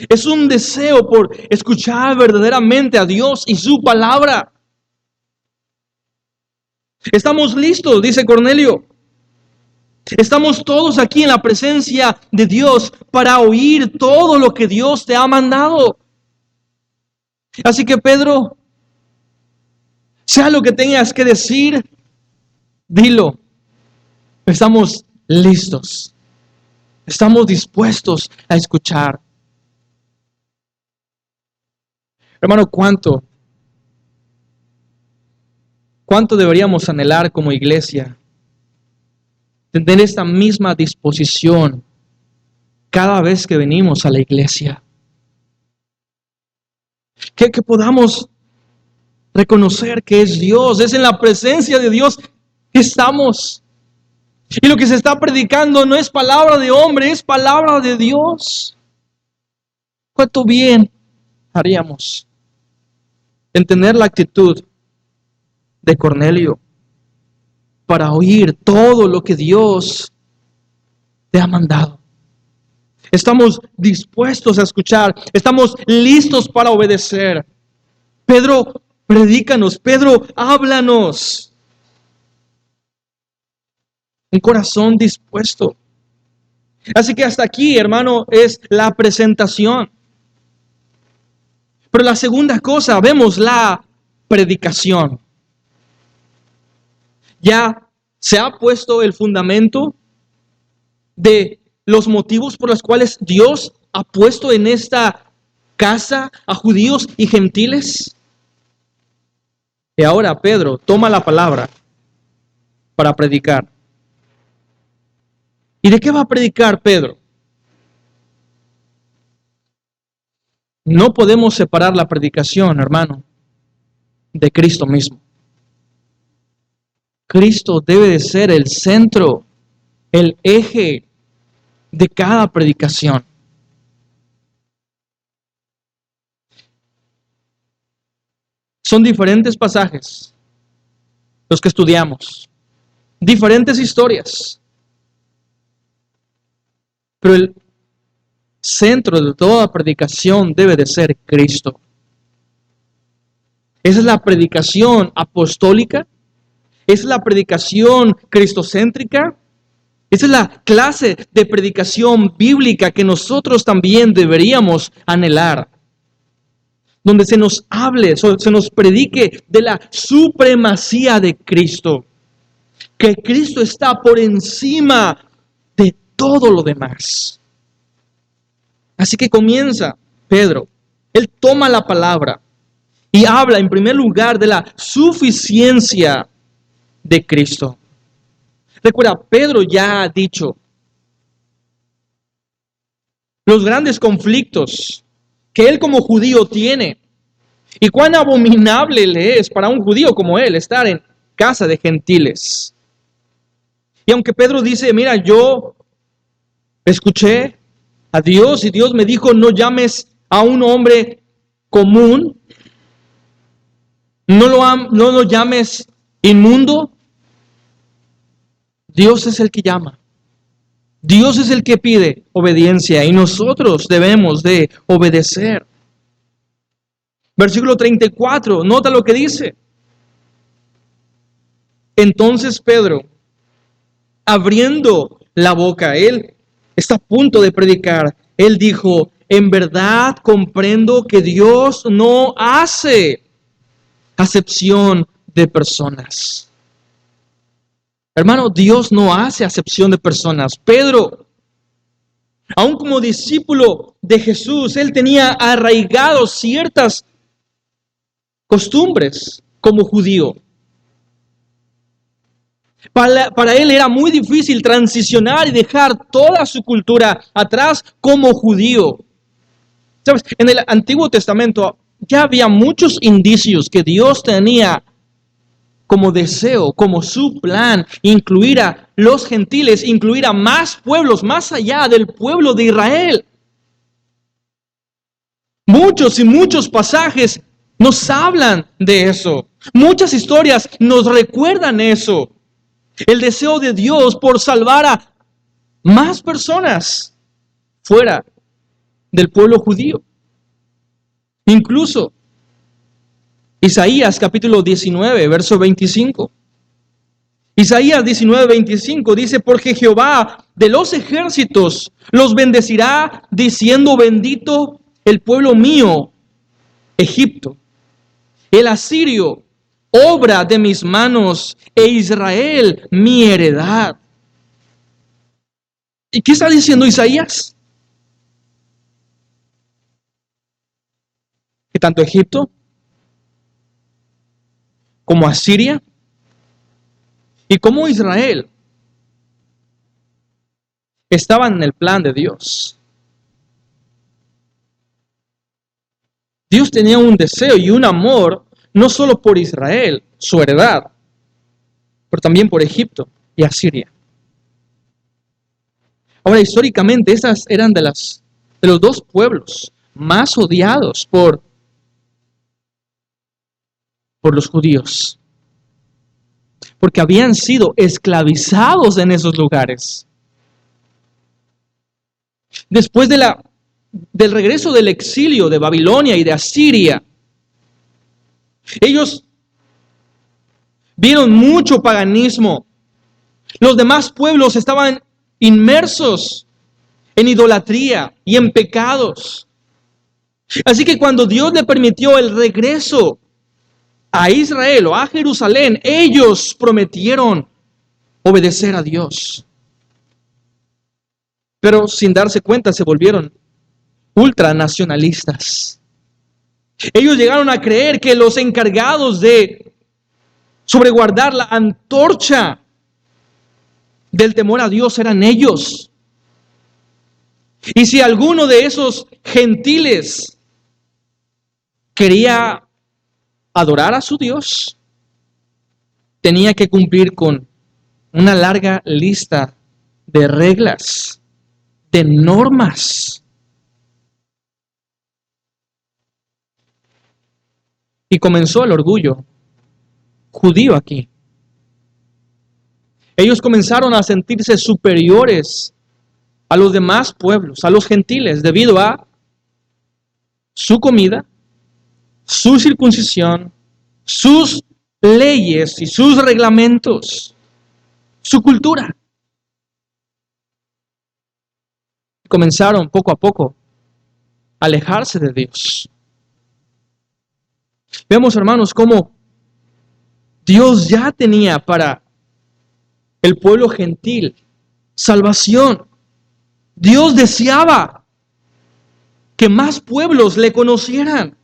Es un deseo por escuchar verdaderamente a Dios y su palabra. Estamos listos, dice Cornelio. Estamos todos aquí en la presencia de Dios para oír todo lo que Dios te ha mandado. Así que Pedro, sea lo que tengas que decir, dilo. Estamos listos. Estamos dispuestos a escuchar. Hermano, ¿cuánto deberíamos anhelar como iglesia? Tener esta misma disposición cada vez que venimos a la iglesia. que podamos reconocer que es Dios, es en la presencia de Dios que estamos. Y lo que se está predicando no es palabra de hombre, es palabra de Dios. ¿Cuánto bien haríamos en tener la actitud de Cornelio para oír todo lo que Dios te ha mandado? Estamos dispuestos a escuchar, estamos listos para obedecer. Pedro, predícanos, Pedro, háblanos. Un corazón dispuesto. Así que hasta aquí, hermano, es la presentación. Pero la segunda cosa, vemos la predicación. Ya se ha puesto el fundamento de los motivos por los cuales Dios ha puesto en esta casa a judíos y gentiles. Y ahora Pedro toma la palabra para predicar. ¿Y de qué va a predicar Pedro? No podemos separar la predicación, hermano, de Cristo mismo. Cristo debe de ser el centro, el eje de cada predicación. Son diferentes pasajes los que estudiamos, diferentes historias, pero el centro de toda predicación debe de ser Cristo. Esa es la predicación apostólica, esa es la predicación cristocéntrica, esa es la clase de predicación bíblica que nosotros también deberíamos anhelar. Donde se nos hable, se nos predique de la supremacía de Cristo. Que Cristo está por encima de todo lo demás. Así que comienza Pedro. Él toma la palabra y habla en primer lugar de la suficiencia de Cristo. Recuerda, Pedro ya ha dicho los grandes conflictos que él como judío tiene y cuán abominable le es para un judío como él estar en casa de gentiles. Y aunque Pedro dice, mira, yo escuché a Dios y Dios me dijo, no llames a un hombre común, no lo llames inmundo. Dios es el que llama. Dios es el que pide obediencia y nosotros debemos de obedecer. Versículo 34, nota lo que dice. Entonces Pedro, abriendo la boca, él está a punto de predicar. Él dijo, en verdad comprendo que Dios no hace acepción de personas. Hermano, Dios no hace acepción de personas. Pedro, aún como discípulo de Jesús, él tenía arraigados ciertas costumbres como judío. Para él era muy difícil transicionar y dejar toda su cultura atrás como judío. ¿Sabes? En el Antiguo Testamento ya había muchos indicios que Dios tenía como deseo, como su plan, incluir a los gentiles, incluir a más pueblos más allá del pueblo de Israel. Muchos y muchos pasajes nos hablan de eso. Muchas historias nos recuerdan eso. El deseo de Dios por salvar a más personas fuera del pueblo judío. Incluso Isaías capítulo 19, verso 25. Isaías 19, 25 dice, porque Jehová de los ejércitos los bendecirá diciendo, bendito el pueblo mío, Egipto, el asirio, obra de mis manos, e Israel, mi heredad. ¿Y qué está diciendo Isaías? Que tanto Egipto como Asiria y como Israel estaban en el plan de Dios. Dios tenía un deseo y un amor no solo por Israel, su heredad, pero también por Egipto y Asiria. Ahora, históricamente, esas eran de los dos pueblos más odiados por los judíos, porque habían sido esclavizados en esos lugares. Después del regreso del exilio de Babilonia y de Asiria, ellos vieron mucho paganismo. Los demás pueblos estaban inmersos en idolatría y en pecados. Así que cuando Dios le permitió el regreso a Israel o a Jerusalén, ellos prometieron obedecer a Dios. Pero sin darse cuenta se volvieron ultranacionalistas. Ellos llegaron a creer que los encargados de sobreguardar la antorcha del temor a Dios eran ellos. Y si alguno de esos gentiles quería adorar a su Dios, tenía que cumplir con una larga lista de reglas, de normas. Y comenzó el orgullo judío aquí. Ellos comenzaron a sentirse superiores a los demás pueblos, a los gentiles, debido a su comida, su circuncisión, sus leyes y sus reglamentos, su cultura. Comenzaron poco a poco a alejarse de Dios. Vemos, hermanos, cómo Dios ya tenía para el pueblo gentil salvación. Dios deseaba que más pueblos le conocieran.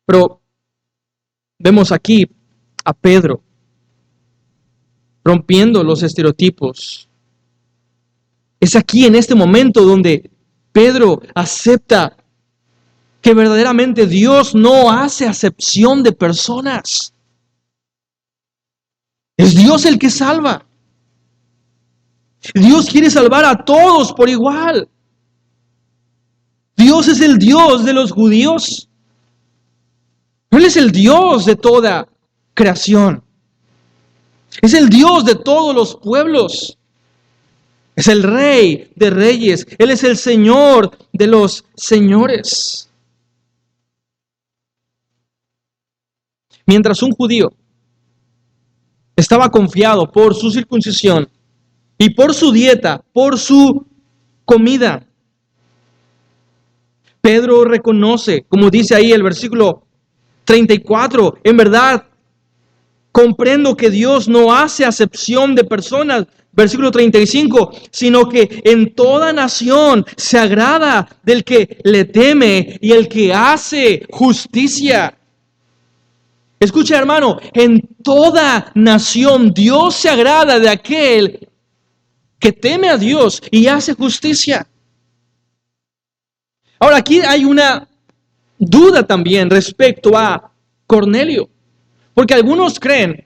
Pero vemos aquí a Pedro rompiendo los estereotipos. Es aquí en este momento donde Pedro acepta que verdaderamente Dios no hace acepción de personas. Es Dios el que salva. Dios quiere salvar a todos por igual. Dios es el Dios de los judíos. Él es el Dios de toda creación. Es el Dios de todos los pueblos. Es el Rey de reyes. Él es el Señor de los señores. Mientras un judío estaba confiado por su circuncisión y por su dieta, por su comida, Pedro reconoce, como dice ahí el versículo 34, en verdad, comprendo que Dios no hace acepción de personas, versículo 35, sino que en toda nación se agrada del que le teme y el que hace justicia. Escucha, hermano, en toda nación Dios se agrada de aquel que teme a Dios y hace justicia. Ahora, aquí hay una duda también respecto a Cornelio, porque algunos creen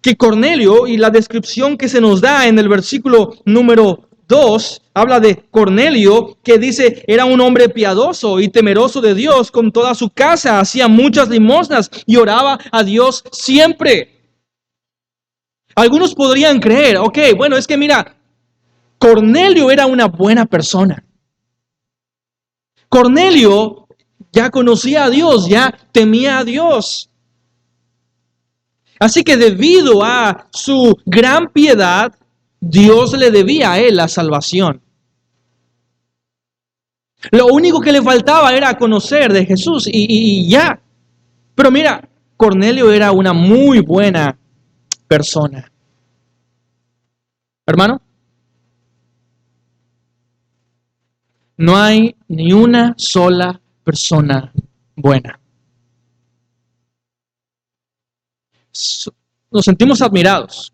que Cornelio, y la descripción que se nos da en el versículo número 2, habla de Cornelio, que dice, era un hombre piadoso y temeroso de Dios con toda su casa, hacía muchas limosnas y oraba a Dios siempre. Algunos podrían creer, ok, bueno, es que mira, Cornelio era una buena persona. Cornelio ya conocía a Dios, ya temía a Dios. Así que debido a su gran piedad, Dios le debía a él la salvación. Lo único que le faltaba era conocer de Jesús y ya. Pero mira, Cornelio era una muy buena persona. Hermano, no hay ni una sola persona buena. Nos sentimos admirados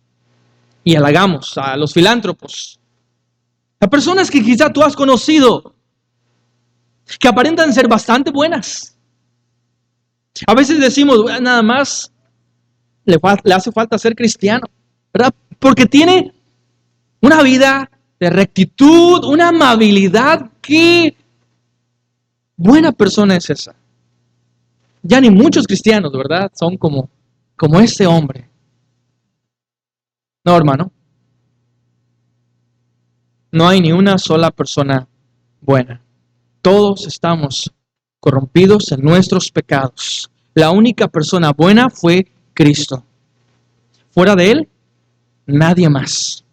y halagamos a los filántropos. A personas que quizá tú has conocido, que aparentan ser bastante buenas. A veces decimos, bueno, nada más le hace falta ser cristiano, ¿verdad? Porque tiene una vida de rectitud, una amabilidad. Qué buena persona es esa. Ya ni muchos cristianos, ¿verdad? Son como ese hombre. No, hermano. No hay ni una sola persona buena. Todos estamos corrompidos en nuestros pecados. La única persona buena fue Cristo. Fuera de Él, nadie más.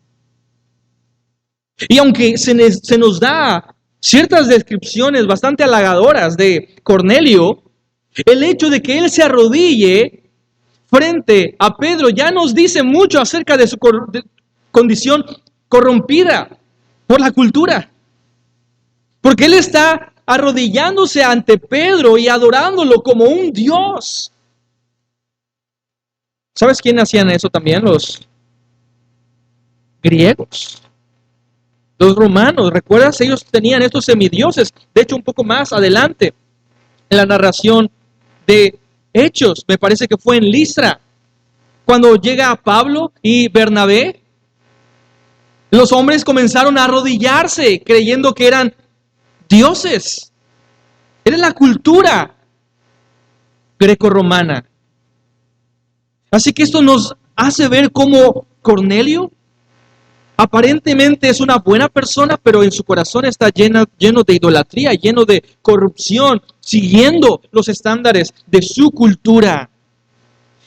Y aunque se nos da ciertas descripciones bastante halagadoras de Cornelio, el hecho de que él se arrodille frente a Pedro ya nos dice mucho acerca de su condición corrompida por la cultura. Porque él está arrodillándose ante Pedro y adorándolo como un Dios. ¿Sabes quién hacían eso también? Los griegos. Los romanos, ¿recuerdas? Ellos tenían estos semidioses. De hecho, un poco más adelante, en la narración de Hechos, me parece que fue en Listra, cuando llega Pablo y Bernabé, los hombres comenzaron a arrodillarse creyendo que eran dioses. Era la cultura grecorromana. Así que esto nos hace ver cómo Cornelio aparentemente es una buena persona, pero en su corazón está lleno de idolatría, lleno de corrupción, siguiendo los estándares de su cultura.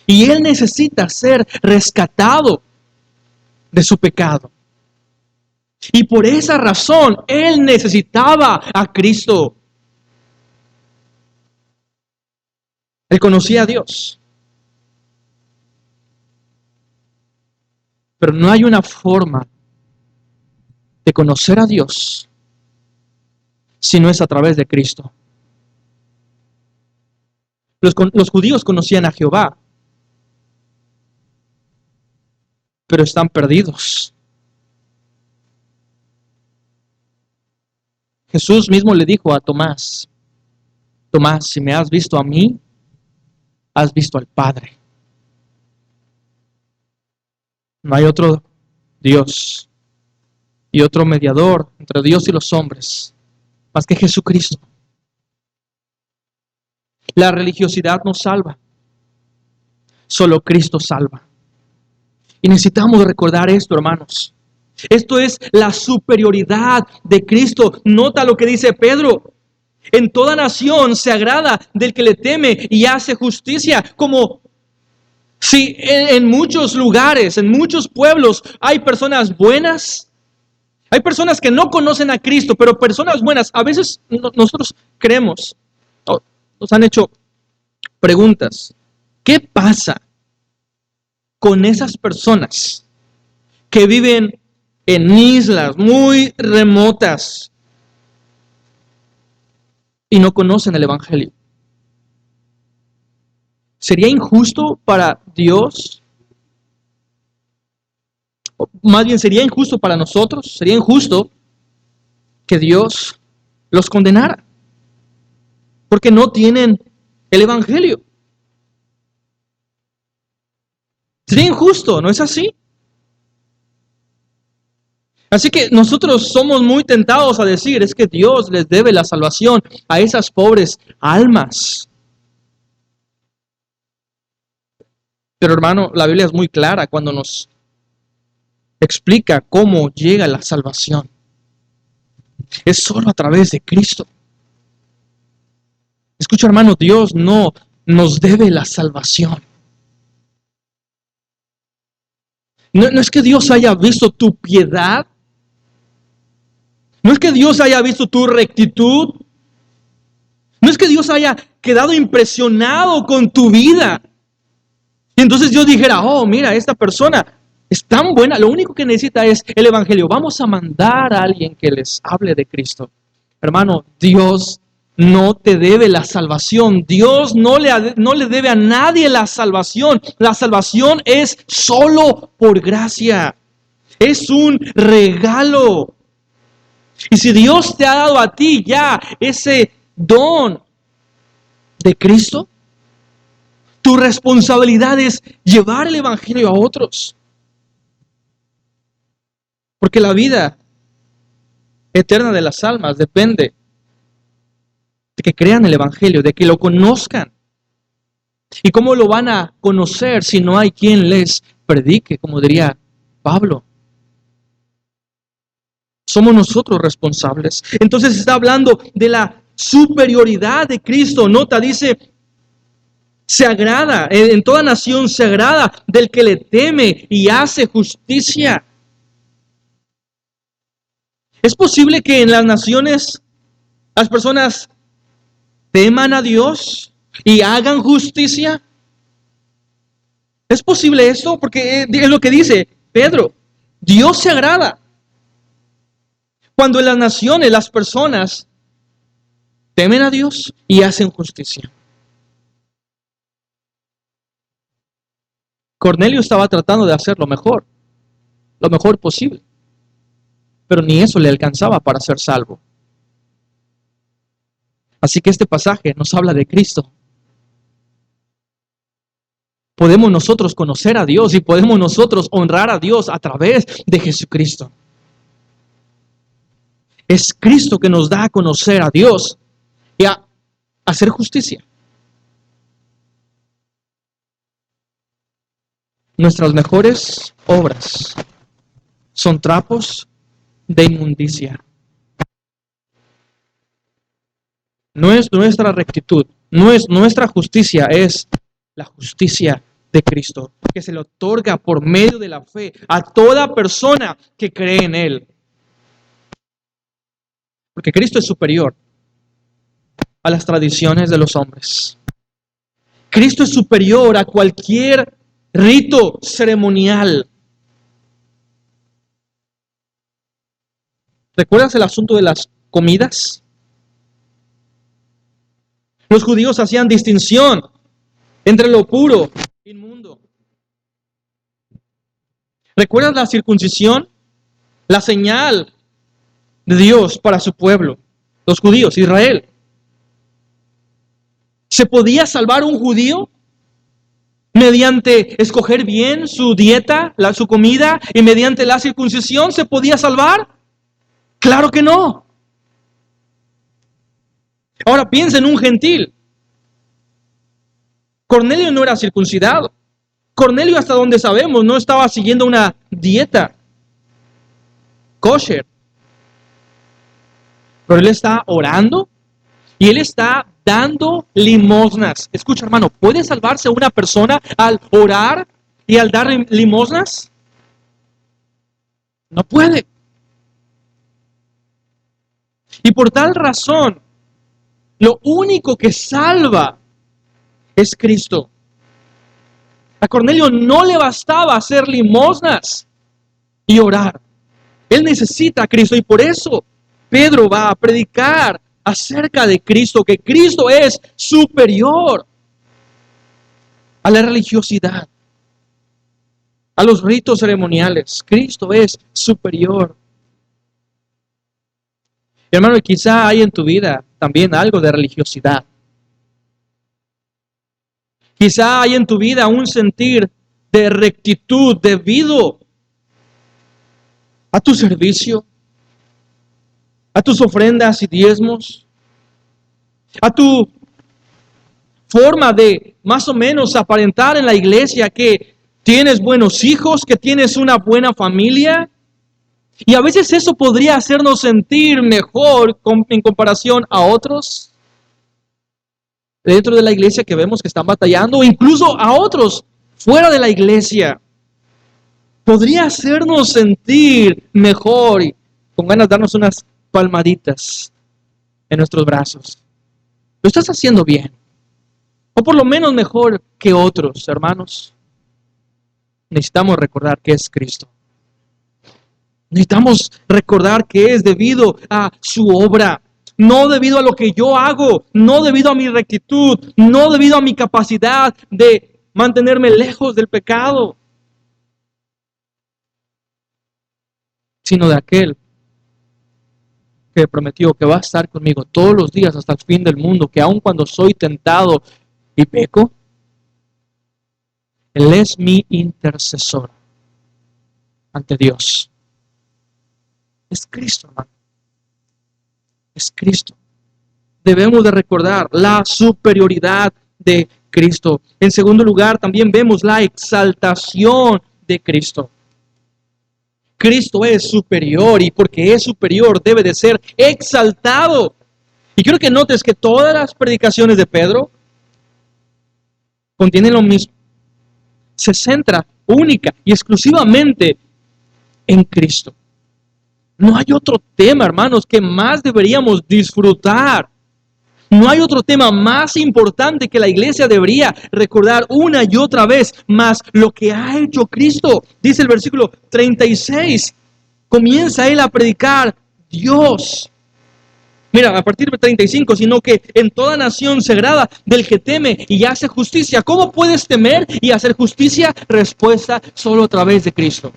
Y él necesita ser rescatado de su pecado. Y por esa razón, él necesitaba a Cristo. Él conocía a Dios. Pero no hay una forma de conocer a Dios si no es a través de Cristo. Los judíos conocían a Jehová, pero están perdidos. Jesús mismo le dijo a Tomás, Tomás, si me has visto a mí, has visto al Padre. No hay otro Dios y otro mediador entre Dios y los hombres más que Jesucristo. La religiosidad no salva, solo Cristo salva. Y necesitamos recordar esto, hermanos. Esto es la superioridad de Cristo. Nota lo que dice Pedro. En toda nación se agrada del que le teme y hace justicia. Como si en muchos lugares, en muchos pueblos, hay personas buenas. Hay personas que no conocen a Cristo, pero personas buenas. A veces nosotros creemos, nos han hecho preguntas. ¿Qué pasa con esas personas que viven en islas muy remotas y no conocen el Evangelio? ¿Sería injusto para Dios? O más bien, ¿sería injusto para nosotros? ¿Sería injusto que Dios los condenara? Porque no tienen el Evangelio. Sería injusto, ¿no es así? Así que nosotros somos muy tentados a decir, es que Dios les debe la salvación a esas pobres almas. Pero hermano, la Biblia es muy clara cuando nos explica cómo llega la salvación. Es solo a través de Cristo. Escucha, hermano, Dios no nos debe la salvación. No es que Dios haya visto tu piedad. No es que Dios haya visto tu rectitud. No es que Dios haya quedado impresionado con tu vida. Y entonces Dios dijera, oh, mira, esta persona es tan buena. Lo único que necesita es el Evangelio. Vamos a mandar a alguien que les hable de Cristo. Hermano, Dios no te debe la salvación. Dios no le debe a nadie la salvación. La salvación es solo por gracia. Es un regalo. Y si Dios te ha dado a ti ya ese don de Cristo, tu responsabilidad es llevar el Evangelio a otros. Porque la vida eterna de las almas depende de que crean el Evangelio, de que lo conozcan. ¿Y cómo lo van a conocer si no hay quien les predique, como diría Pablo? Somos nosotros responsables. Entonces está hablando de la superioridad de Cristo. Nota, dice, se agrada, en toda nación se agrada del que le teme y hace justicia. ¿Es posible que en las naciones las personas teman a Dios y hagan justicia? ¿Es posible esto? Porque es lo que dice Pedro. Dios se agrada cuando en las naciones las personas temen a Dios y hacen justicia. Cornelio estaba tratando de hacer lo mejor posible, pero ni eso le alcanzaba para ser salvo. Así que este pasaje nos habla de Cristo. Podemos nosotros conocer a Dios y podemos nosotros honrar a Dios a través de Jesucristo. Es Cristo que nos da a conocer a Dios y a hacer justicia. Nuestras mejores obras son trapos de inmundicia. No es nuestra rectitud, no es nuestra justicia, es la justicia de Cristo, que se le otorga por medio de la fe a toda persona que cree en Él. Porque Cristo es superior a las tradiciones de los hombres. Cristo es superior a cualquier rito ceremonial. ¿Recuerdas el asunto de las comidas? Los judíos hacían distinción entre lo puro e inmundo. ¿Recuerdas la circuncisión? La señal de Dios para su pueblo, los judíos, Israel. ¿Se podía salvar un judío mediante escoger bien su dieta, su comida, y mediante la circuncisión se podía salvar? Claro que no. Ahora piensa en un gentil. Cornelio no era circuncidado. Cornelio, hasta donde sabemos, no estaba siguiendo una dieta kosher. Pero él está orando y él está dando limosnas. Escucha, hermano, ¿puede salvarse una persona al orar y al dar limosnas? No puede. Y por tal razón, lo único que salva es Cristo. A Cornelio no le bastaba hacer limosnas y orar. Él necesita a Cristo y por eso Pedro va a predicar acerca de Cristo, que Cristo es superior a la religiosidad, a los ritos ceremoniales. Cristo es superior. Hermano, quizá hay en tu vida también algo de religiosidad. Quizá hay en tu vida un sentir de rectitud debido a tu servicio, a tus ofrendas y diezmos, a tu forma de más o menos aparentar en la iglesia que tienes buenos hijos, que tienes una buena familia. Y a veces eso podría hacernos sentir mejor en comparación a otros dentro de la iglesia que vemos que están batallando, o incluso a otros fuera de la iglesia. Podría hacernos sentir mejor y con ganas de darnos unas palmaditas en nuestros brazos. Lo estás haciendo bien. O por lo menos mejor que otros, hermanos. Necesitamos recordar que es Cristo. Necesitamos recordar que es debido a su obra, no debido a lo que yo hago, no debido a mi rectitud, no debido a mi capacidad de mantenerme lejos del pecado, sino de aquel que prometió que va a estar conmigo todos los días hasta el fin del mundo, que aun cuando soy tentado y peco, Él es mi intercesor ante Dios. Es Cristo, hermano. Es Cristo. Debemos de recordar la superioridad de Cristo. En segundo lugar, también vemos la exaltación de Cristo. Cristo es superior y porque es superior debe de ser exaltado. Y quiero que notes que todas las predicaciones de Pedro contienen lo mismo. Se centra única y exclusivamente en Cristo. No hay otro tema, hermanos, que más deberíamos disfrutar. No hay otro tema más importante que la iglesia debería recordar una y otra vez, más lo que ha hecho Cristo. Dice el versículo 36, comienza él a predicar Dios. Mira, a partir de 35, sino que en toda nación se agrada del que teme y hace justicia. ¿Cómo puedes temer y hacer justicia? Respuesta, solo a través de Cristo.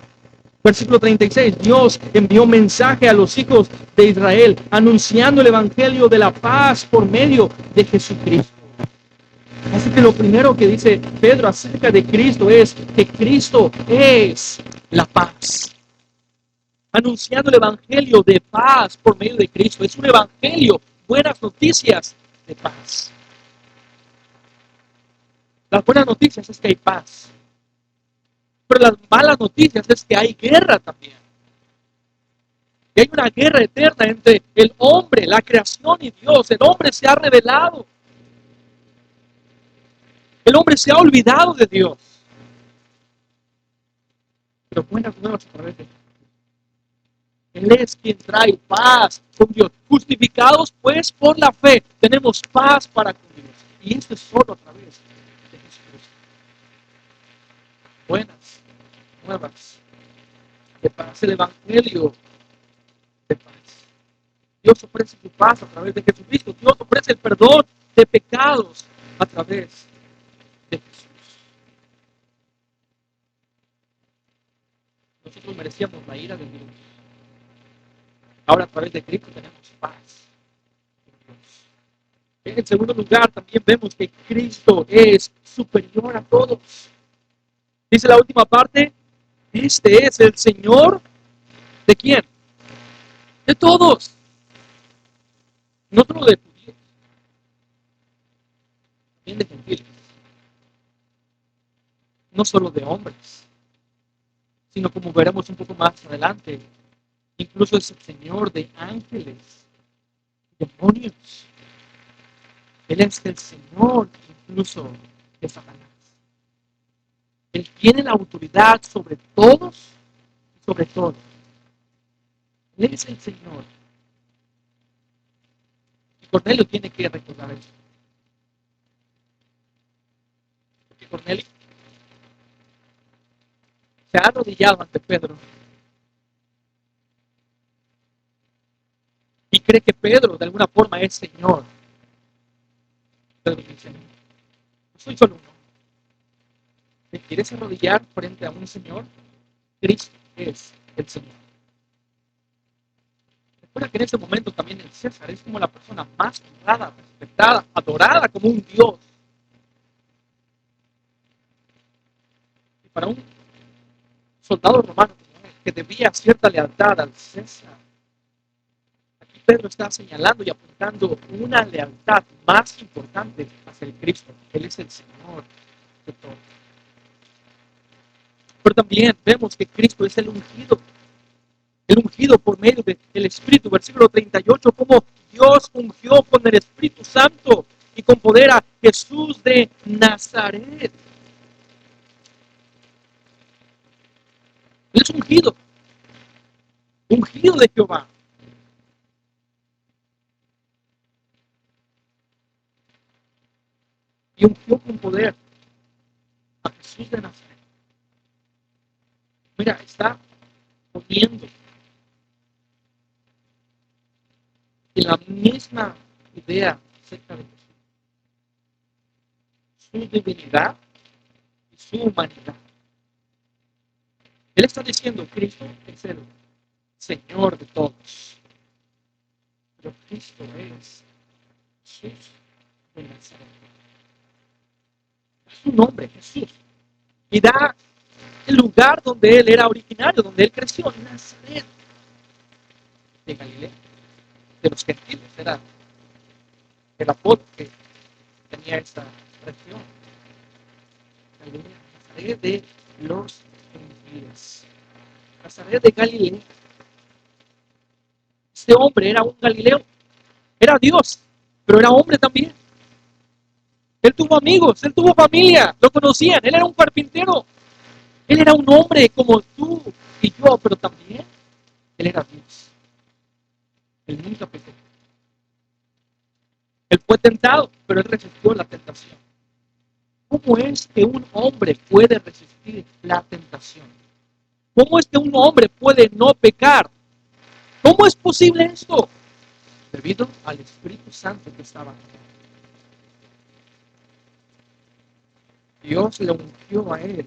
Versículo 36, Dios envió mensaje a los hijos de Israel, anunciando el evangelio de la paz por medio de Jesucristo. Así que lo primero que dice Pedro acerca de Cristo es que Cristo es la paz. Anunciando el evangelio de paz por medio de Cristo. Es un evangelio, buenas noticias de paz. Las buenas noticias es que hay paz. Pero las malas noticias es que hay guerra también. Y hay una guerra eterna entre el hombre, la creación y Dios. El hombre se ha rebelado. El hombre se ha olvidado de Dios. Pero buenas nuevas a través de Dios. Él es quien trae paz con Dios. Justificados pues por la fe, tenemos paz para con Dios. Y esto es solo a través de Jesucristo. Buenas nuevas de paz. El evangelio de paz. Dios ofrece su paz a través de Jesucristo. Dios ofrece el perdón de pecados a través de Jesús. Nosotros merecíamos la ira de Dios. Ahora a través de Cristo tenemos paz con Dios. En segundo lugar, también vemos que Cristo es superior a todos. Dice la última parte, este es el Señor, ¿de quién? De todos. No solo de judíos, también de gentiles. No solo de hombres, sino como veremos un poco más adelante, incluso es el Señor de ángeles, demonios. Él es el Señor incluso de Satanás. Él tiene la autoridad sobre todos y sobre todo. Él es el Señor. Y Cornelio tiene que recordar eso. Porque Cornelio se ha arrodillado ante Pedro. Y cree que Pedro de alguna forma es Señor. Pedro dice, no soy solo uno. ¿Te quieres arrodillar frente a un Señor? Cristo es el Señor. Recuerda que en ese momento también el César es como la persona más honrada, respetada, adorada como un Dios. Y para un soldado romano que debía cierta lealtad al César, aquí Pedro está señalando y apuntando una lealtad más importante hacia el Cristo. Él es el Señor de todo. Pero también vemos que Cristo es el ungido por medio del Espíritu. Versículo 38, como Dios ungió con el Espíritu Santo y con poder a Jesús de Nazaret. Él es ungido de Jehová. Y ungió con poder a Jesús de Nazaret. Mira, está poniendo en la misma idea acerca de Jesús. Su divinidad y su humanidad. Él está diciendo, Cristo es el Señor de todos. Pero Cristo es Jesús de Nazaret. Es su nombre, Jesús. Y da el lugar donde él era originario, donde él creció, Nazaret de Galilea, de los gentiles. Era el apodo que tenía esta región. Galilea, Nazaret de los gentiles. Nazaret de Galilea. Este hombre era un galileo, era Dios, pero era hombre también. Él tuvo amigos, él tuvo familia, lo conocían, él era un carpintero. Él era un hombre como tú y yo, pero también él era Dios. Él nunca pecó. Él fue tentado, pero él resistió la tentación. ¿Cómo es que un hombre puede resistir la tentación? ¿Cómo es que un hombre puede no pecar? ¿Cómo es posible esto? Debido al Espíritu Santo que estaba en él. Dios le ungió a él.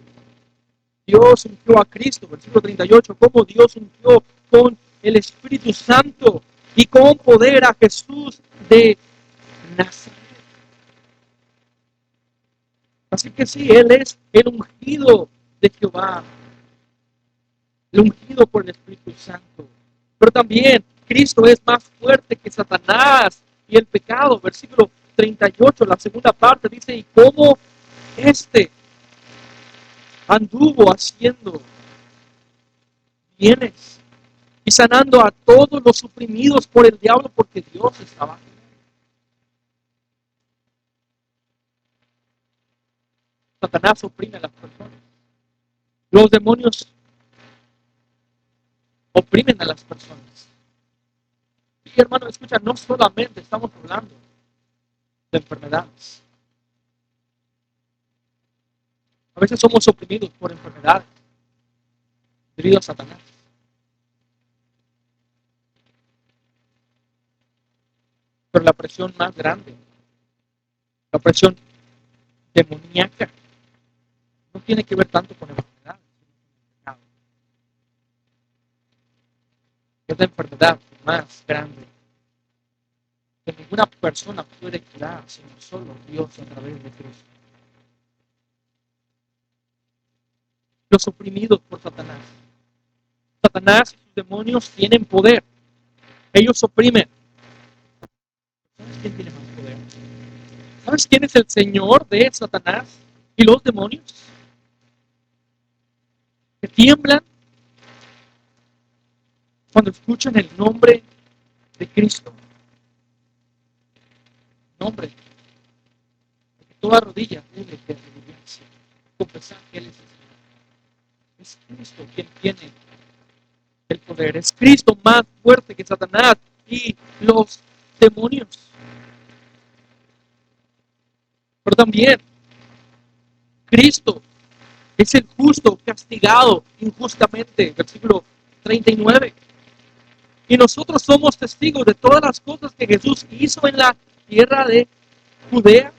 Dios ungió a Cristo, versículo 38, como Dios ungió con el Espíritu Santo y con poder a Jesús de Nazaret. Así que sí, Él es el ungido de Jehová, el ungido por el Espíritu Santo. Pero también Cristo es más fuerte que Satanás y el pecado. Versículo 38, la segunda parte dice, y cómo este anduvo haciendo bienes y sanando a todos los oprimidos por el diablo, porque Dios estaba con él. Satanás oprime a las personas. Los demonios oprimen a las personas. Y hermano, escucha, no solamente estamos hablando de enfermedades. A veces somos oprimidos por enfermedades debido a Satanás. Pero la presión más grande, la presión demoníaca, no tiene que ver tanto con enfermedades, sino con el pecado. Es la enfermedad más grande que ninguna persona puede curar, sino solo Dios a través de Cristo. Los oprimidos por Satanás. Satanás y sus demonios tienen poder. Ellos oprimen. ¿Sabes quién tiene más poder? ¿Sabes quién es el Señor de Satanás y los demonios? Que tiemblan cuando escuchan el nombre de Cristo. Nombre. Porque toda rodilla tiene que arrodillarse, confesar que Él es el Señor. Es Cristo quien tiene el poder. Es Cristo más fuerte que Satanás y los demonios. Pero también Cristo es el justo castigado injustamente. Versículo 39. Y nosotros somos testigos de todas las cosas que Jesús hizo en la tierra de Judea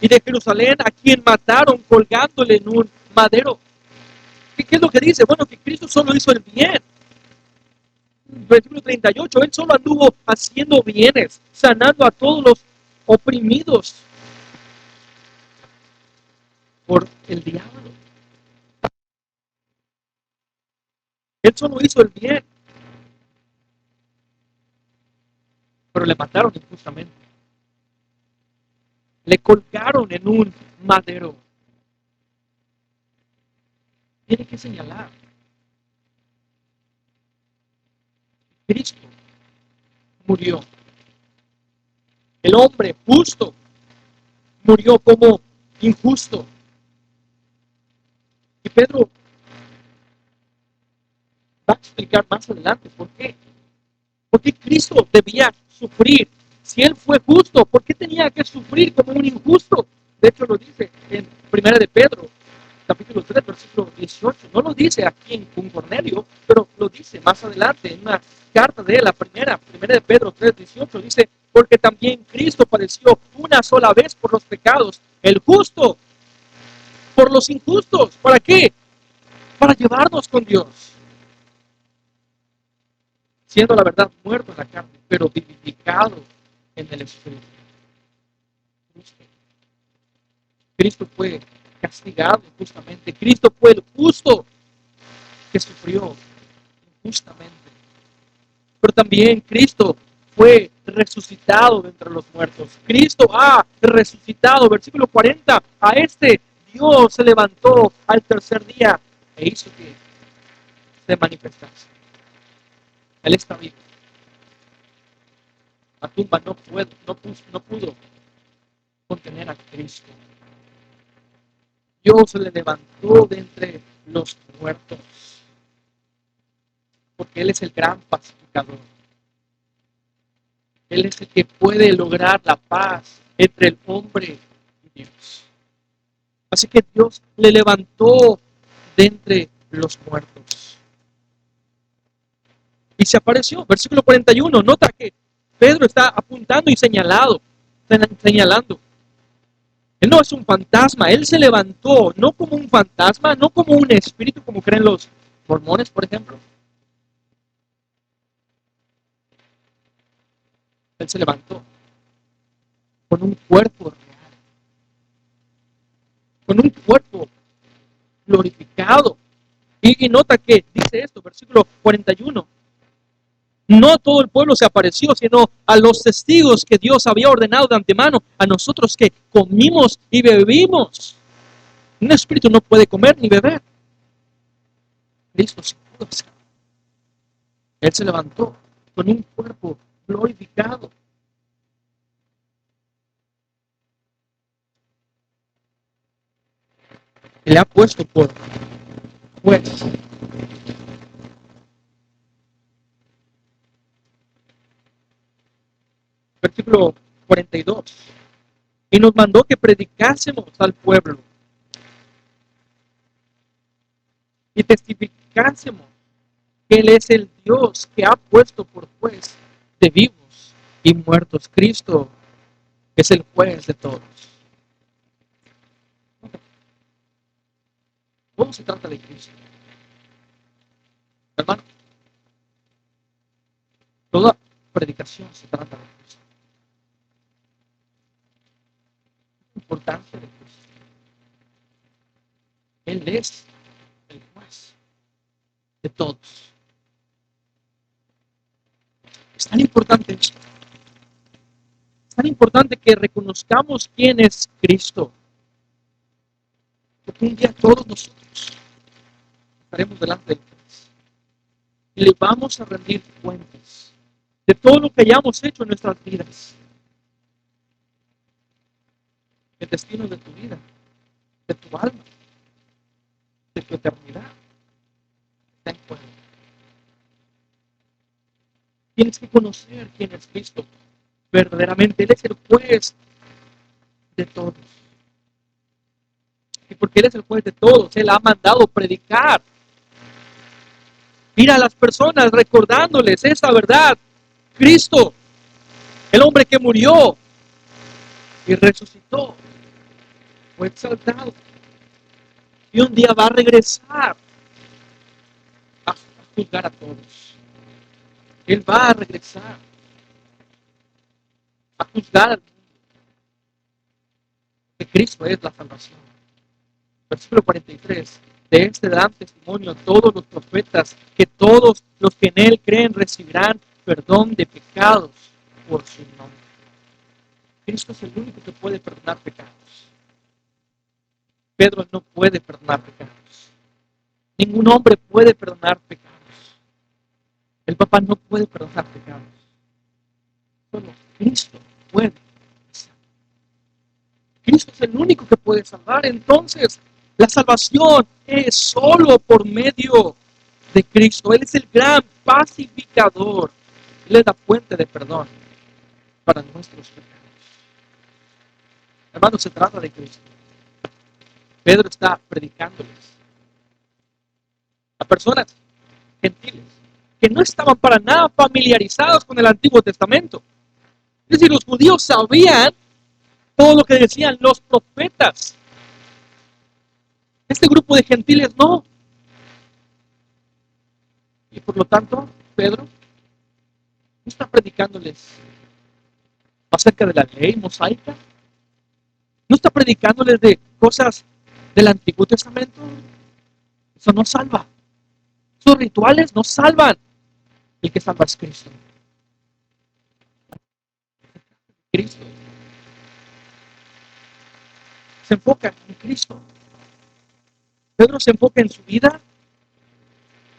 y de Jerusalén, a quien mataron colgándole en un madero. ¿Qué es lo que dice? Bueno, que Cristo solo hizo el bien. Versículo 38, Él solo anduvo haciendo bienes, sanando a todos los oprimidos por el diablo. Él solo hizo el bien, pero le mataron injustamente. Le colgaron en un madero. Tiene que señalar. Cristo murió. El hombre justo murió como injusto. Y Pedro va a explicar más adelante por qué. ¿Por qué Cristo debía sufrir? Si Él fue justo, ¿por qué tenía que sufrir como un injusto? De hecho lo dice en 1 de Pedro, capítulo 3, versículo 18. No lo dice aquí en Cornelio, pero lo dice más adelante en una carta de él, la primera de Pedro 3, 18. Dice, porque también Cristo padeció una sola vez por los pecados, el justo por los injustos. ¿Para qué? Para llevarnos con Dios. siendo la verdad muerto en la carne, pero vivificado en el Espíritu. Cristo fue castigado injustamente. Cristo fue el justo que sufrió injustamente. Pero también Cristo fue resucitado de entre los muertos. Cristo ha resucitado. Versículo 40. A este Dios se levantó al tercer día e hizo que se manifestase. Él está vivo. La tumba no pudo contener a Cristo. Dios se le levantó de entre los muertos. Porque Él es el gran pacificador. Él es el que puede lograr la paz entre el hombre y Dios. Así que Dios le levantó de entre los muertos. Y se apareció. Versículo 41. Nota que Pedro está apuntando y señalando. Él no es un fantasma. Él se levantó no como un fantasma, no como un espíritu, como creen los mormones, por ejemplo. Él se levantó con un cuerpo real, con un cuerpo glorificado. Y nota que dice esto, versículo 41. No todo el pueblo se apareció, sino a los testigos que Dios había ordenado de antemano, a nosotros que comimos y bebimos. Un espíritu no puede comer ni beber. Cristo se pudo hacer. Él se levantó con un cuerpo glorificado. Y le ha puesto por juez. Versículo 42. Y nos mandó que predicásemos al pueblo y testificásemos que Él es el Dios que ha puesto por juez de vivos y muertos. Cristo es el juez de todos. ¿Cómo se trata de Cristo? Hermano, toda predicación se trata de Cristo. La importancia de Cristo. Él es el juez de todos. Es tan importante esto. Es tan importante que reconozcamos quién es Cristo. Porque un día todos nosotros estaremos delante de Dios y le vamos a rendir cuentas de todo lo que hayamos hecho en nuestras vidas. El destino de tu vida, de tu alma, de tu eternidad, está en juego. Tienes que conocer quién es Cristo. Verdaderamente, Él es el juez de todos. Y porque Él es el juez de todos, Él ha mandado predicar. Mira a las personas recordándoles esta verdad. Cristo, el hombre que murió y resucitó, fue exaltado. Y un día va a regresar a juzgar a todos. Él va a regresar a juzgar al mundo. Que Cristo es la salvación. Versículo 43. De este dan testimonio todos los profetas, que todos los que en Él creen recibirán perdón de pecados por su nombre. Cristo es el único que puede perdonar pecados. Pedro no puede perdonar pecados. Ningún hombre puede perdonar pecados. El Papa no puede perdonar pecados. Solo Cristo puede. Cristo es el único que puede salvar. Entonces, la salvación es solo por medio de Cristo. Él es el gran pacificador. Él es la fuente de perdón para nuestros pecados. Hermanos, se trata de Cristo. Pedro está predicándoles a personas gentiles que no estaban para nada familiarizados con el Antiguo Testamento. Es decir, los judíos sabían todo lo que decían los profetas. Este grupo de gentiles no. Y por lo tanto, Pedro No está predicándoles acerca de la ley mosaica. No está predicándoles de cosas del Antiguo Testamento. Eso no salva. Esos rituales no salvan. El que salva es Cristo. Cristo. Se enfoca en Cristo. Pedro se enfoca en su vida,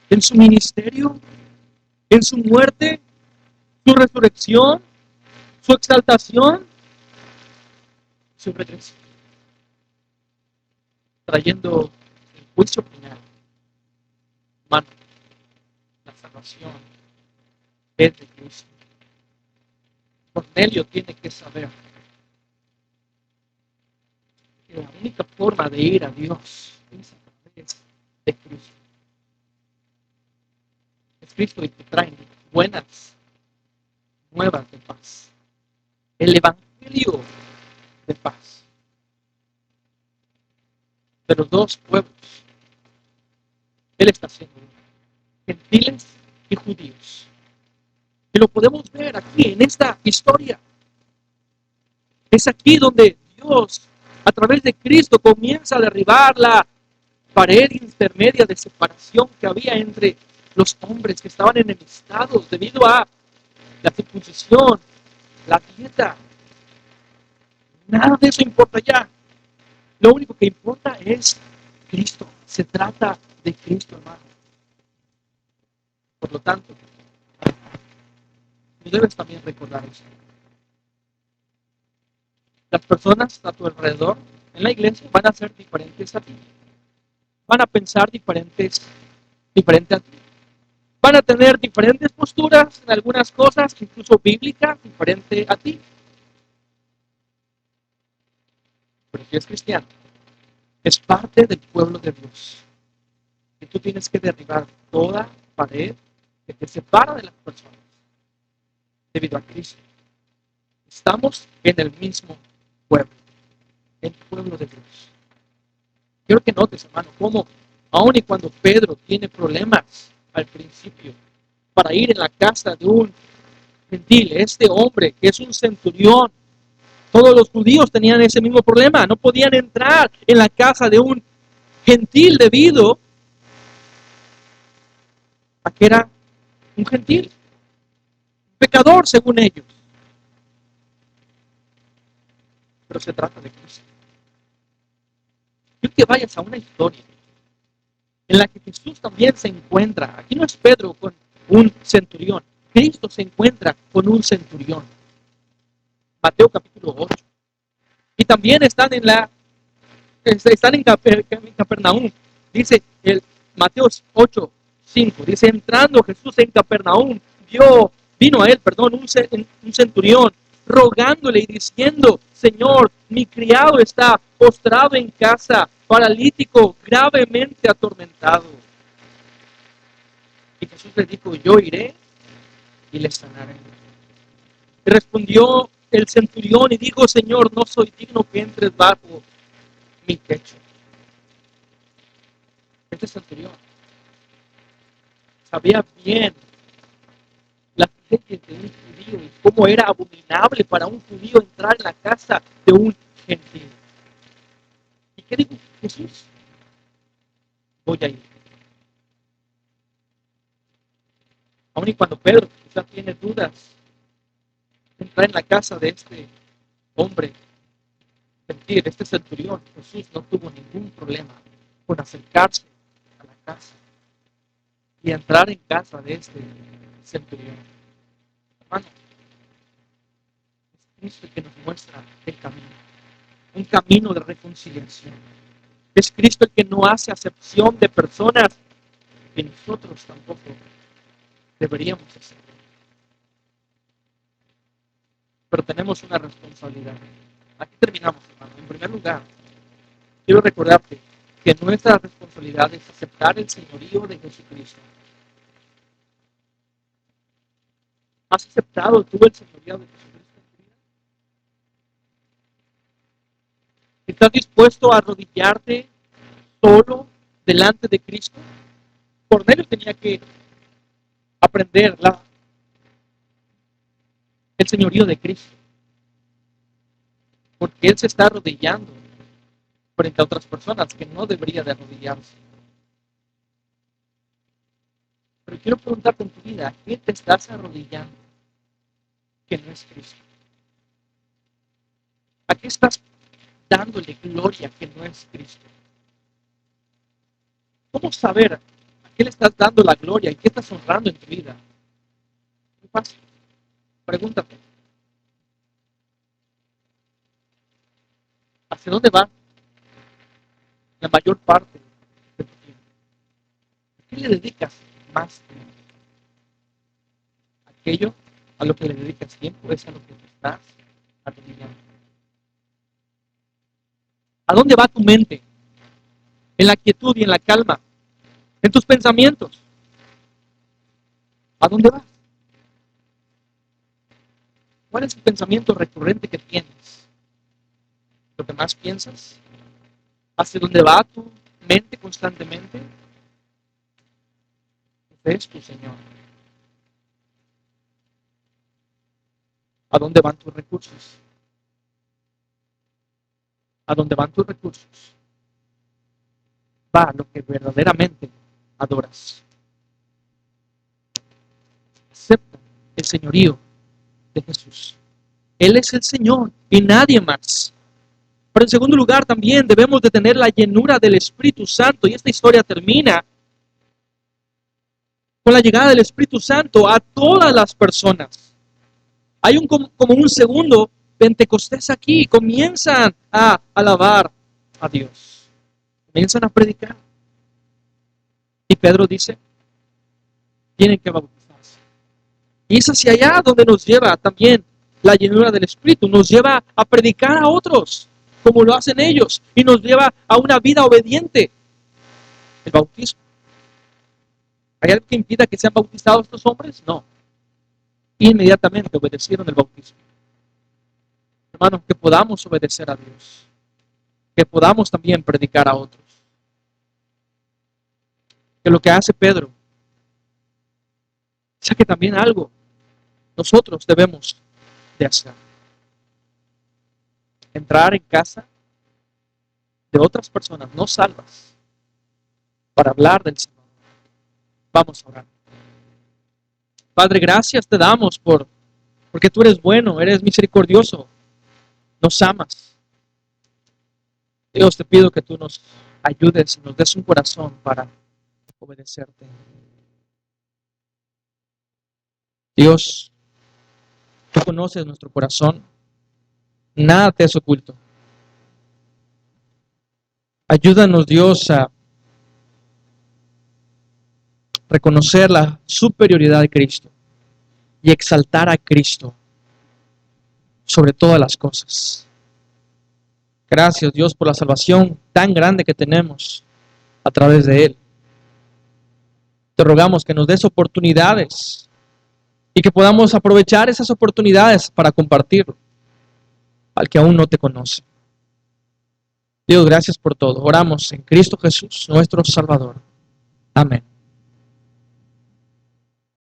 en su ministerio, en su muerte, su resurrección, su exaltación, su regreso, trayendo el juicio final. Hermano, la salvación es de Cristo. Cornelio tiene que saber que la única forma de ir a Dios es a través de Cristo. Es Cristo el que trae buenas nuevas de paz. El evangelio de paz. De los dos pueblos, Él está haciendo uno, gentiles y judíos. Y lo podemos ver aquí en esta historia. Es aquí donde Dios, a través de Cristo, comienza a derribar la pared intermedia de separación que había entre los hombres que estaban enemistados debido a la circuncisión, la dieta. Nada de eso importa ya. Lo único que importa es Cristo. Se trata de Cristo, hermano. Por lo tanto, tú debes también recordar eso. Las personas a tu alrededor en la iglesia van a ser diferentes a ti. Van a pensar diferente a ti. Van a tener diferentes posturas en algunas cosas, incluso bíblicas, diferente a ti. Pero si es cristiano, es parte del pueblo de Dios. Y tú tienes que derribar toda pared que te separa de las personas debido a Cristo. Estamos en el mismo pueblo, el pueblo de Dios. Quiero que notes, hermano, cómo aun y cuando Pedro tiene problemas al principio para ir en la casa de un gentil, este hombre que es un centurión, todos los judíos tenían ese mismo problema, no podían entrar en la casa de un gentil debido a que era un gentil, un pecador según ellos. Pero se trata de Cristo. Quiero que vayas a una historia en la que Jesús también se encuentra. Aquí no es Pedro con un centurión. Cristo se encuentra con un centurión. Mateo capítulo 8. Y también están en Capernaum. Dice el Mateo 8, 5. Dice, entrando Jesús en Capernaum, vino a él, un centurión, rogándole y diciendo, Señor, mi criado está postrado en casa, paralítico, gravemente atormentado. Y Jesús le dijo, yo iré y le sanaré. Y respondió el centurión y dijo, Señor, no soy digno que entres bajo mi techo. Este centurión sabía bien las leyes de un judío y cómo era abominable para un judío entrar en la casa de un gentil. ¿Y qué dijo Jesús? Voy a ir. Aun y cuando Pedro quizás tiene dudas de entrar en la casa de este hombre gentil, este centurión, Jesús no tuvo ningún problema con acercarse a la casa y entrar en casa de este centurión. Hermano, es Cristo el que nos muestra el camino, un camino de reconciliación. Es Cristo el que no hace acepción de personas que nosotros tampoco deberíamos hacer. Pero tenemos una responsabilidad. Aquí terminamos, hermano. En primer lugar, quiero recordarte que nuestra responsabilidad es aceptar el señorío de Jesucristo. ¿Has aceptado tú el señorío de Jesucristo en tu vida? ¿Estás dispuesto a arrodillarte solo delante de Cristo? Cornelio tenía que aprender el señorío de Cristo. Porque Él se está arrodillando frente a otras personas que no debería de arrodillarse. Pero quiero preguntarte en tu vida, ¿a qué te estás arrodillando que no es Cristo? ¿A qué estás dándole gloria que no es Cristo? ¿Cómo saber a qué le estás dando la gloria y qué estás honrando en tu vida? Muy fácil. Pregúntate. ¿Hacia dónde va la mayor parte de tu tiempo? ¿A qué le dedicas más tiempo? Aquello a lo que le dedicas tiempo es a lo que te estás arrodillando. ¿A dónde va tu mente? En la quietud y en la calma. En tus pensamientos. ¿A dónde vas? ¿Cuál es el pensamiento recurrente que tienes? ¿Lo que más piensas? ¿Hacia dónde va tu mente constantemente? Ese es tu Señor. ¿A dónde van tus recursos? ¿A dónde van tus recursos? Va lo que verdaderamente adoras. Acepta el señorío de Jesús. Él es el Señor y nadie más. Pero en segundo lugar también debemos de tener la llenura del Espíritu Santo, y esta historia termina con la llegada del Espíritu Santo a todas las personas. Hay como un segundo Pentecostés aquí, comienzan a alabar a Dios, comienzan a predicar. Y Pedro dice, tienen que bautizarse. Y es hacia allá donde nos lleva también la llenura del Espíritu, nos lleva a predicar a otros, como lo hacen ellos, y nos lleva a una vida obediente. El bautismo. ¿Hay algo que impida que sean bautizados estos hombres? No. Inmediatamente obedecieron el bautismo. Hermanos, que podamos obedecer a Dios, que podamos también predicar a otros. Que lo que hace Pedro, sea que también algo nosotros debemos de hacer. Entrar en casa de otras personas no salvas para hablar del Señor. Vamos a orar. Padre, gracias te damos porque tú eres bueno, eres misericordioso, nos amas. Dios, te pido que tú nos ayudes y nos des un corazón para obedecerte. Dios, tú conoces nuestro corazón, nada te es oculto. Ayúdanos, Dios, a reconocer la superioridad de Cristo y exaltar a Cristo sobre todas las cosas. Gracias, Dios, por la salvación tan grande que tenemos a través de Él. Te rogamos que nos des oportunidades y que podamos aprovechar esas oportunidades para compartirlo al que aún no te conoce. Dios, gracias por todo. Oramos en Cristo Jesús, nuestro Salvador. Amén.